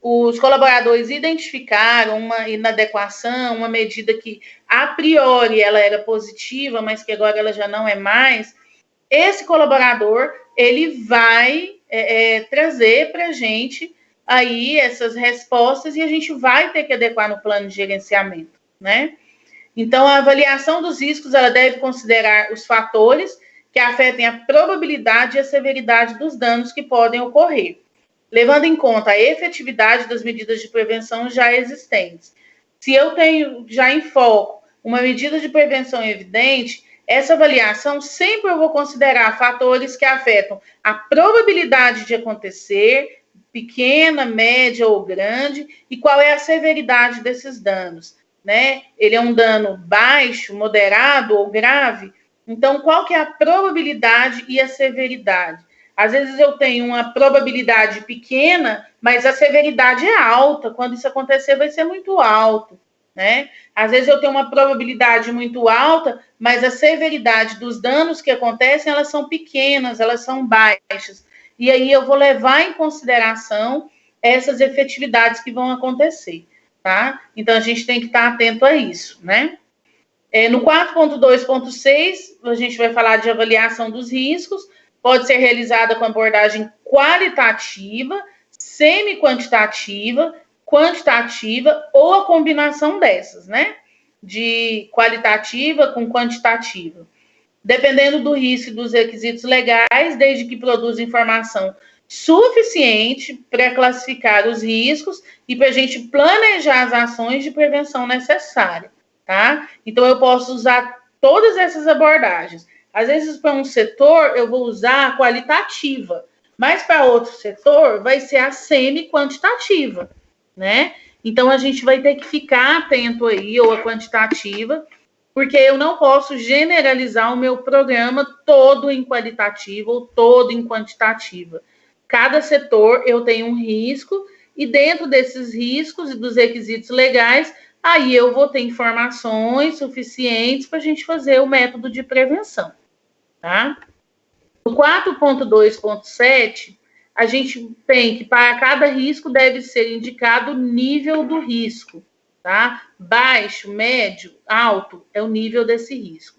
os colaboradores identificaram uma inadequação, uma medida que a priori ela era positiva, mas que agora ela já não é mais. Esse colaborador, ele vai trazer para a gente aí essas respostas e a gente vai ter que adequar no plano de gerenciamento, né? Então, a avaliação dos riscos, ela deve considerar os fatores que afetem a probabilidade e a severidade dos danos que podem ocorrer, levando em conta a efetividade das medidas de prevenção já existentes. Se eu tenho já em foco uma medida de prevenção evidente, essa avaliação sempre eu vou considerar fatores que afetam a probabilidade de acontecer, pequena, média ou grande, e qual é a severidade desses danos, né? Ele é um dano baixo, moderado ou grave? Então, qual que é a probabilidade e a severidade? Às vezes eu tenho uma probabilidade pequena, mas a severidade é alta. Quando isso acontecer, vai ser muito alto, né? Às vezes eu tenho uma probabilidade muito alta, mas a severidade dos danos que acontecem, elas são pequenas, elas são baixas. E aí eu vou levar em consideração essas efetividades que vão acontecer, tá? Então, a gente tem que estar atento a isso, né? No 4.2.6, a gente vai falar de avaliação dos riscos. Pode ser realizada com abordagem qualitativa, semi-quantitativa, quantitativa ou a combinação dessas, né? De qualitativa com quantitativa. Dependendo do risco e dos requisitos legais, desde que produza informação suficiente para classificar os riscos e para a gente planejar as ações de prevenção necessárias, tá? Então, eu posso usar todas essas abordagens. Às vezes, para um setor, eu vou usar a qualitativa, mas para outro setor, vai ser a semi-quantitativa, né? Então, a gente vai ter que ficar atento aí, ou a quantitativa, porque eu não posso generalizar o meu programa todo em qualitativa ou todo em quantitativa. Cada setor eu tenho um risco, e dentro desses riscos e dos requisitos legais, aí eu vou ter informações suficientes para a gente fazer o método de prevenção, tá? No 4.2.7, a gente tem que para cada risco deve ser indicado o nível do risco, tá? Baixo, médio, alto é o nível desse risco,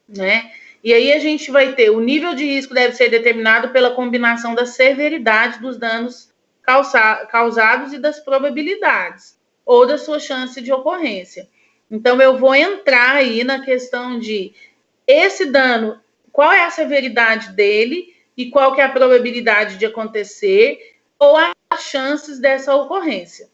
né? E aí a gente vai ter, o nível de risco deve ser determinado pela combinação da severidade dos danos causados e das probabilidades, ou da sua chance de ocorrência. Então, eu vou entrar aí na questão de esse dano, qual é a severidade dele e qual que é a probabilidade de acontecer ou as chances dessa ocorrência,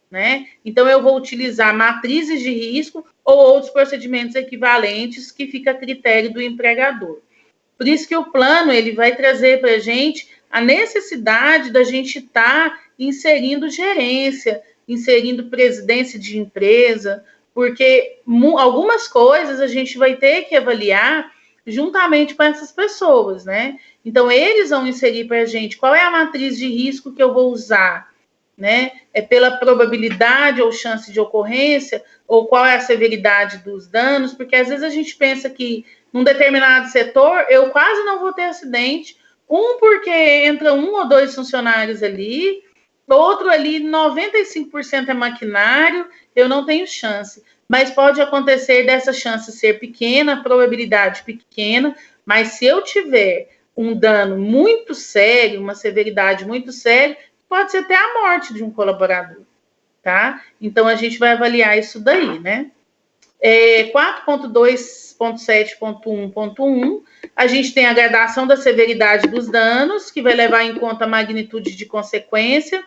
né? Então, eu vou utilizar matrizes de risco ou outros procedimentos equivalentes que fica a critério do empregador. Por isso que o plano, ele vai trazer para a gente a necessidade da gente estar inserindo gerência, inserindo presidência de empresa, porque algumas coisas a gente vai ter que avaliar juntamente com essas pessoas, né? Então, eles vão inserir para a gente qual é a matriz de risco que eu vou usar, né? É pela probabilidade ou chance de ocorrência, ou qual é a severidade dos danos, porque às vezes a gente pensa que num determinado setor eu quase não vou ter acidente, porque entra 1 ou 2 funcionários ali, outro ali 95% é maquinário, eu não tenho chance. Mas pode acontecer dessa chance ser pequena, probabilidade pequena, mas se eu tiver um dano muito sério, uma severidade muito séria, pode ser até a morte de um colaborador, tá? Então, a gente vai avaliar isso daí, né? 4.2.7.1.1, a gente tem a gradação da severidade dos danos, que vai levar em conta a magnitude de consequência,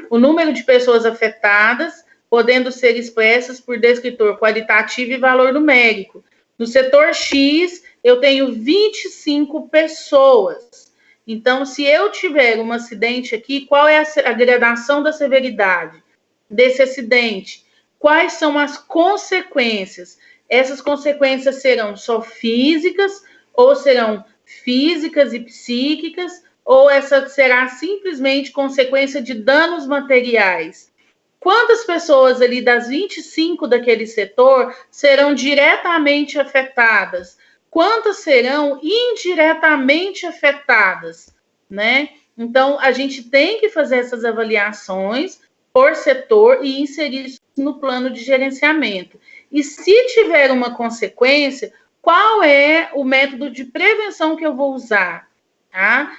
o número de pessoas afetadas, podendo ser expressas por descritor qualitativo e valor numérico. No setor X, eu tenho 25 pessoas. Então, se eu tiver um acidente aqui, qual é a gradação da severidade desse acidente? Quais são as consequências? Essas consequências serão só físicas, ou serão físicas e psíquicas, ou essa será simplesmente consequência de danos materiais? Quantas pessoas ali das 25 daquele setor serão diretamente afetadas? Quantas serão indiretamente afetadas, né? Então, a gente tem que fazer essas avaliações por setor e inserir isso no plano de gerenciamento. E se tiver uma consequência, qual é o método de prevenção que eu vou usar? Tá?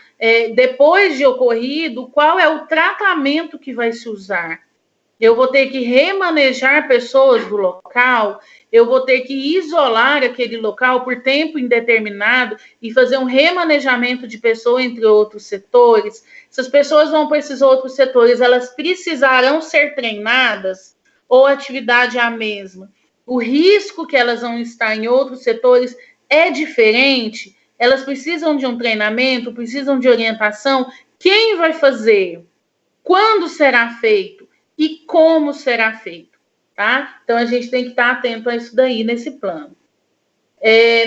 Depois de ocorrido, qual é o tratamento que vai se usar? Eu vou ter que remanejar pessoas do local, eu vou ter que isolar aquele local por tempo indeterminado e fazer um remanejamento de pessoas entre outros setores. Essas pessoas vão para esses outros setores, elas precisarão ser treinadas ou a atividade é a mesma? O risco que elas vão estar em outros setores é diferente? Elas precisam de um treinamento, precisam de orientação? Quem vai fazer? Quando será feito? E como será feito, tá? Então, a gente tem que estar atento a isso daí nesse plano.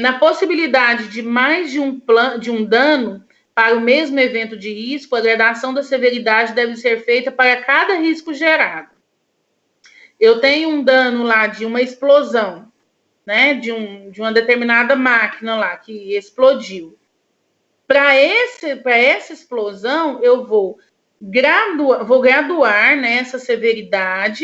Na possibilidade de mais de um dano para o mesmo evento de risco, a gradação da severidade deve ser feita para cada risco gerado. Eu tenho um dano lá de uma explosão, né? De uma determinada máquina lá que explodiu. Para essa explosão, eu vou graduar, né, essa severidade,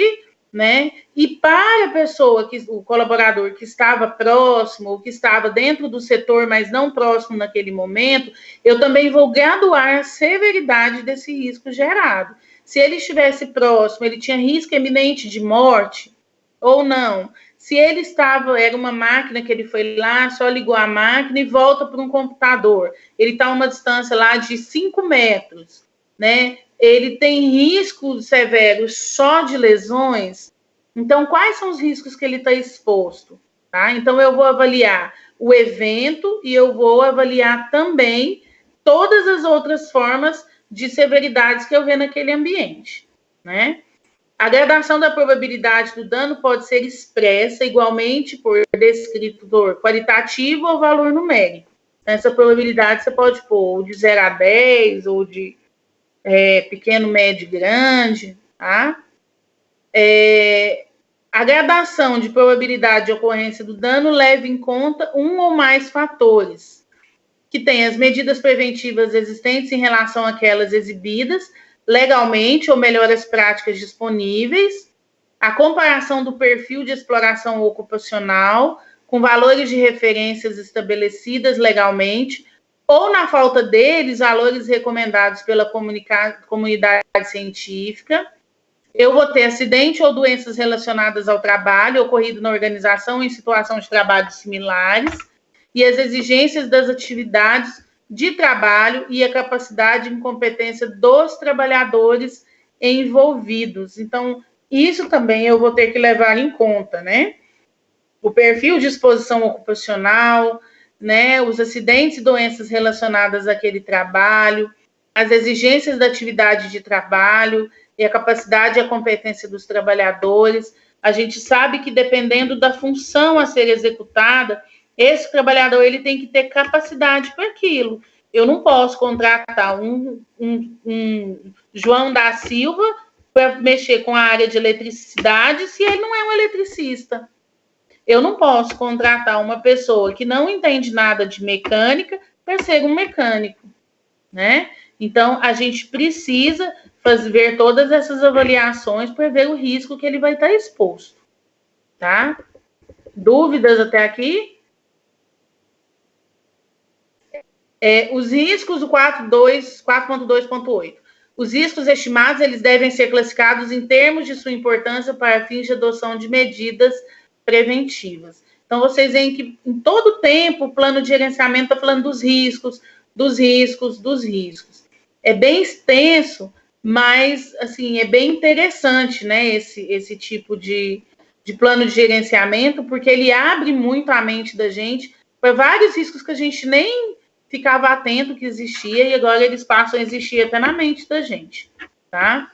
né, e para a pessoa, o colaborador que estava próximo, ou que estava dentro do setor, mas não próximo naquele momento, eu também vou graduar a severidade desse risco gerado. Se ele estivesse próximo, ele tinha risco iminente de morte, ou não. Se ele era uma máquina que ele foi lá, só ligou a máquina e volta para um computador. Ele está a uma distância lá de 5 metros, né? Ele tem riscos severos só de lesões. Então, quais são os riscos que ele está exposto? Tá? Então, eu vou avaliar o evento e eu vou avaliar também todas as outras formas de severidades que eu vejo naquele ambiente, né? A gradação da probabilidade do dano pode ser expressa igualmente por descritor qualitativo ou valor numérico. Essa probabilidade você pode pôr de 0 a 10 ou de pequeno, médio, grande, tá? A gradação de probabilidade de ocorrência do dano leva em conta um ou mais fatores, que tem as medidas preventivas existentes em relação àquelas exibidas legalmente ou melhores práticas disponíveis, a comparação do perfil de exploração ocupacional com valores de referências estabelecidas legalmente, ou, na falta deles, valores recomendados pela comunidade científica. Eu vou ter acidente ou doenças relacionadas ao trabalho ocorrido na organização em situação de trabalho similares e as exigências das atividades de trabalho e a capacidade e competência dos trabalhadores envolvidos. Então, isso também eu vou ter que levar em conta, né? O perfil de exposição ocupacional, né, os acidentes e doenças relacionadas àquele trabalho, as exigências da atividade de trabalho e a capacidade e a competência dos trabalhadores. A gente sabe que, dependendo da função a ser executada, esse trabalhador ele tem que ter capacidade para aquilo. Eu não posso contratar um João da Silva para mexer com a área de eletricidade se ele não é um eletricista. Eu não posso contratar uma pessoa que não entende nada de mecânica para ser um mecânico, né? Então, a gente precisa ver todas essas avaliações para ver o risco que ele vai estar exposto, tá? Dúvidas até aqui? Os riscos do 4.2.8. Os riscos estimados, eles devem ser classificados em termos de sua importância para fins de adoção de medidas preventivas. Então, vocês veem que em todo tempo o plano de gerenciamento está falando dos riscos, dos riscos, dos riscos. É bem extenso, mas, assim, é bem interessante, né, esse tipo de plano de gerenciamento, porque ele abre muito a mente da gente para vários riscos que a gente nem ficava atento que existia, e agora eles passam a existir até na mente da gente, tá?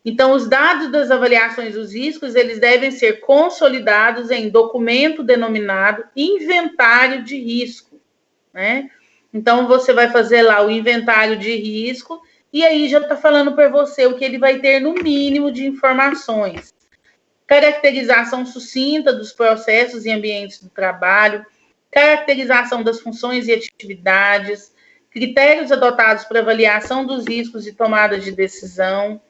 Então, os dados das avaliações dos riscos, eles devem ser consolidados em documento denominado inventário de risco, né? Então, você vai fazer lá o inventário de risco, e aí já está falando para você o que ele vai ter no mínimo de informações. Caracterização sucinta dos processos e ambientes do trabalho, caracterização das funções e atividades, critérios adotados para avaliação dos riscos e tomada de decisão,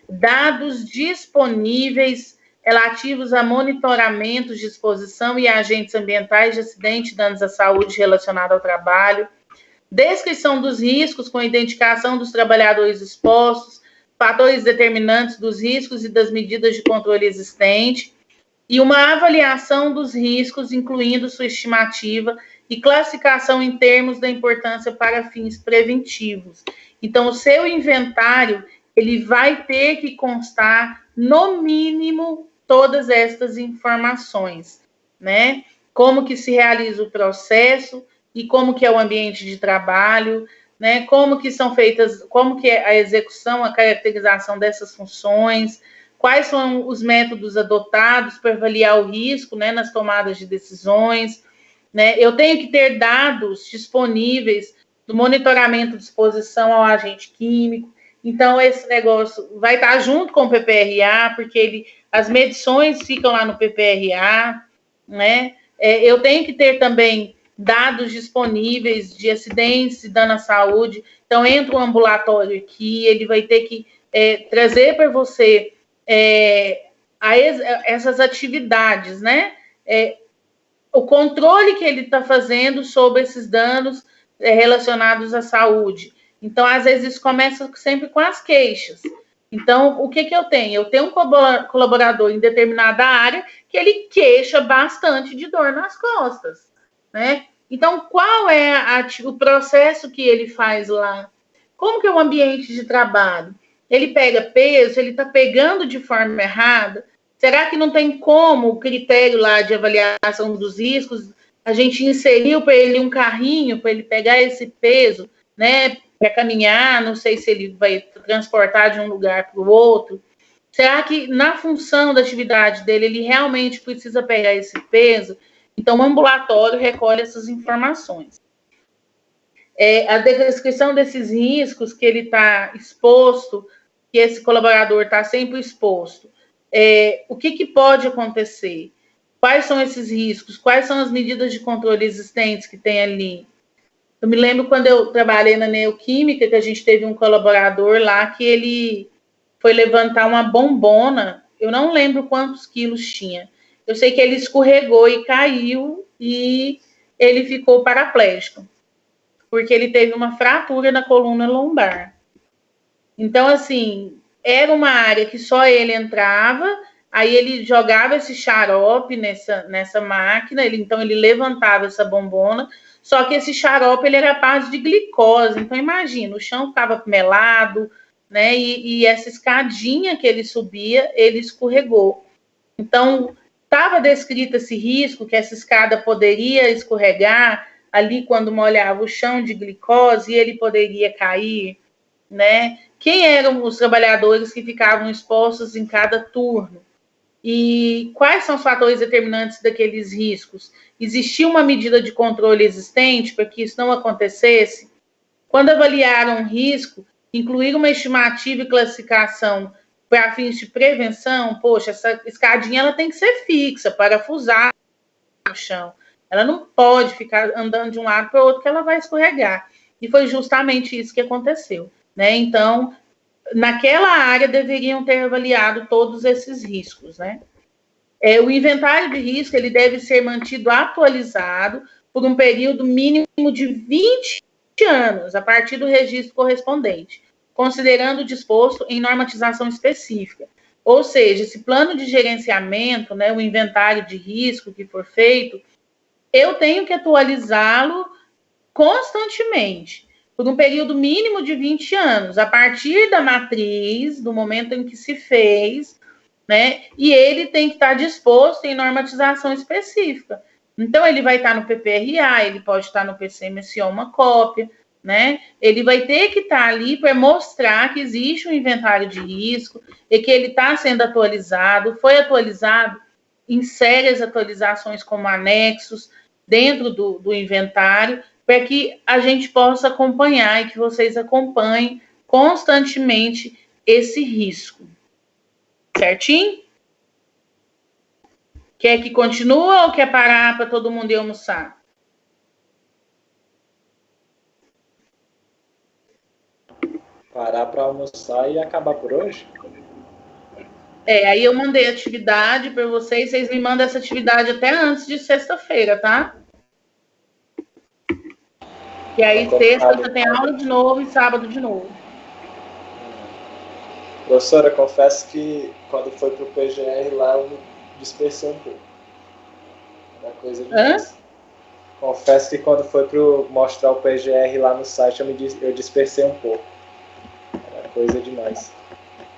dados disponíveis relativos a monitoramentos de exposição e agentes ambientais de acidente e danos à saúde relacionados ao trabalho, descrição dos riscos com identificação dos trabalhadores expostos, fatores determinantes dos riscos e das medidas de controle existente, e uma avaliação dos riscos, incluindo sua estimativa e classificação em termos da importância para fins preventivos. Então, o seu inventário, ele vai ter que constar, no mínimo, todas estas informações, né? Como que se realiza o processo e como que é o ambiente de trabalho, né? Como que são feitas, como que é a execução, a caracterização dessas funções, quais são os métodos adotados para avaliar o risco, né, nas tomadas de decisões, né? Eu tenho que ter dados disponíveis do monitoramento de exposição ao agente químico. Então, esse negócio vai estar junto com o PPRA, porque as medições ficam lá no PPRA, né? Eu tenho que ter também dados disponíveis de acidentes e dano à saúde. Então, entra um ambulatório aqui, ele vai ter que trazer para você essas atividades, né? O controle que ele está fazendo sobre esses danos relacionados à saúde. Então, às vezes, isso começa sempre com as queixas. Então, o que eu tenho? Eu tenho um colaborador em determinada área que ele queixa bastante de dor nas costas, né? Então, qual é o processo que ele faz lá? Como que é o ambiente de trabalho? Ele pega peso, ele está pegando de forma errada? Será que não tem como o critério lá de avaliação dos riscos, a gente inseriu para ele um carrinho, para ele pegar esse peso, né, para caminhar, não sei se ele vai transportar de um lugar para o outro. Será que na função da atividade dele, ele realmente precisa pegar esse peso? Então, o ambulatório recolhe essas informações. A descrição desses riscos que ele está exposto, que esse colaborador está sempre exposto. O que pode acontecer? Quais são esses riscos? Quais são as medidas de controle existentes que tem ali? Eu me lembro quando eu trabalhei na Neoquímica, que a gente teve um colaborador lá que ele foi levantar uma bombona, eu não lembro quantos quilos tinha. Eu sei que ele escorregou e caiu e ele ficou paraplégico, porque ele teve uma fratura na coluna lombar. Então, assim, era uma área que só ele entrava, aí ele jogava esse xarope nessa máquina, então ele levantava essa bombona, só que esse xarope ele era à base de glicose. Então, imagina, o chão ficava melado, né? E essa escadinha que ele subia, ele escorregou. Então, estava descrito esse risco, que essa escada poderia escorregar ali quando molhava o chão de glicose e ele poderia cair, né? Quem eram os trabalhadores que ficavam expostos em cada turno? E quais são os fatores determinantes daqueles riscos? Existia uma medida de controle existente para que isso não acontecesse? Quando avaliaram o risco, incluir uma estimativa e classificação para fins de prevenção, poxa, essa escadinha ela tem que ser fixa, parafusar no chão. Ela não pode ficar andando de um lado para o outro que ela vai escorregar. E foi justamente isso que aconteceu, né? Então, naquela área deveriam ter avaliado todos esses riscos, né? O inventário de risco ele deve ser mantido atualizado por um período mínimo de 20 anos, a partir do registro correspondente, considerando o disposto em normatização específica. Ou seja, esse plano de gerenciamento, né, o inventário de risco que for feito, eu tenho que atualizá-lo constantemente, por um período mínimo de 20 anos, a partir da matriz, do momento em que se fez, né? E ele tem que estar disposto em normatização específica. Então, ele vai estar no PPRA, ele pode estar no PCMSO uma cópia, né? Ele vai ter que estar ali para mostrar que existe um inventário de risco e que ele está sendo atualizado, foi atualizado em sérias atualizações como anexos dentro do inventário, para que a gente possa acompanhar e que vocês acompanhem constantemente esse risco. Certinho? Quer que continue ou quer parar para todo mundo ir almoçar? Parar para almoçar e acabar por hoje? Aí eu mandei atividade para vocês me mandam essa atividade até antes de sexta-feira, tá? E aí sexta você tem aula de novo e sábado de novo. Professora, confesso que quando foi pro PGR lá eu me dispersei um pouco. Era coisa demais. Confesso que quando foi pro mostrar o PGR lá no site eu dispersei um pouco. Era coisa demais.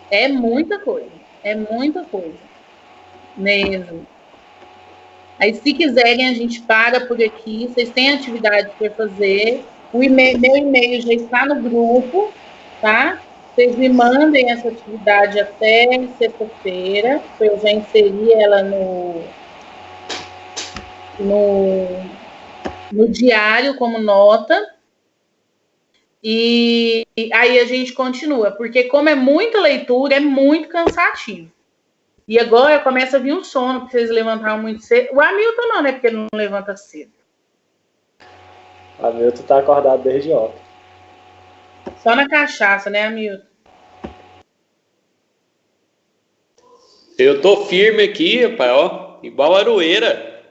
É muita coisa mesmo. Aí, se quiserem, a gente para por aqui. Vocês têm atividade para fazer. Meu e-mail já está no grupo, tá? Vocês me mandem essa atividade até sexta-feira, para eu já inserir ela no diário como nota. E aí a gente continua, porque como é muita leitura, é muito cansativo. E agora começa a vir um sono, porque vocês levantaram muito cedo. O Hamilton não, né? Porque ele não levanta cedo. O Hamilton tá acordado desde ontem. Só na cachaça, né, Hamilton? Eu tô firme aqui, rapaz, ó, igual aroeira.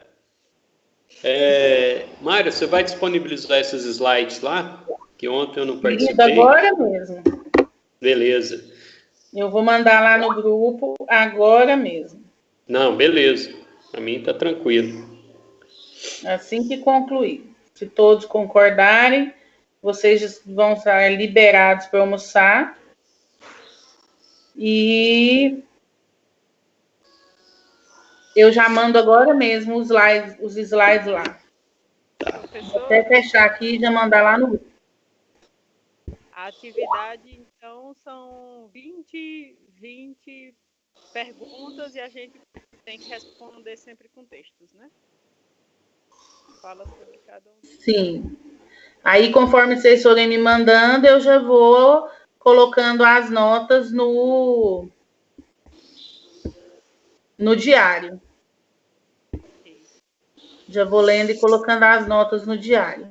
Mário, você vai disponibilizar esses slides lá? Que ontem eu não participei. Agora mesmo. Beleza. Eu vou mandar lá no grupo agora mesmo. Não, beleza. Para mim tá tranquilo. Assim que concluir. Se todos concordarem, vocês vão estar liberados para almoçar. E eu já mando agora mesmo os slides lá. Vou até fechar aqui e já mandar lá no grupo. A atividade, então, são 20 perguntas e a gente tem que responder sempre com textos, né? Fala sobre cada um. Sim. Aí, conforme vocês forem me mandando, eu já vou colocando as notas no diário. Já vou lendo e colocando as notas no diário.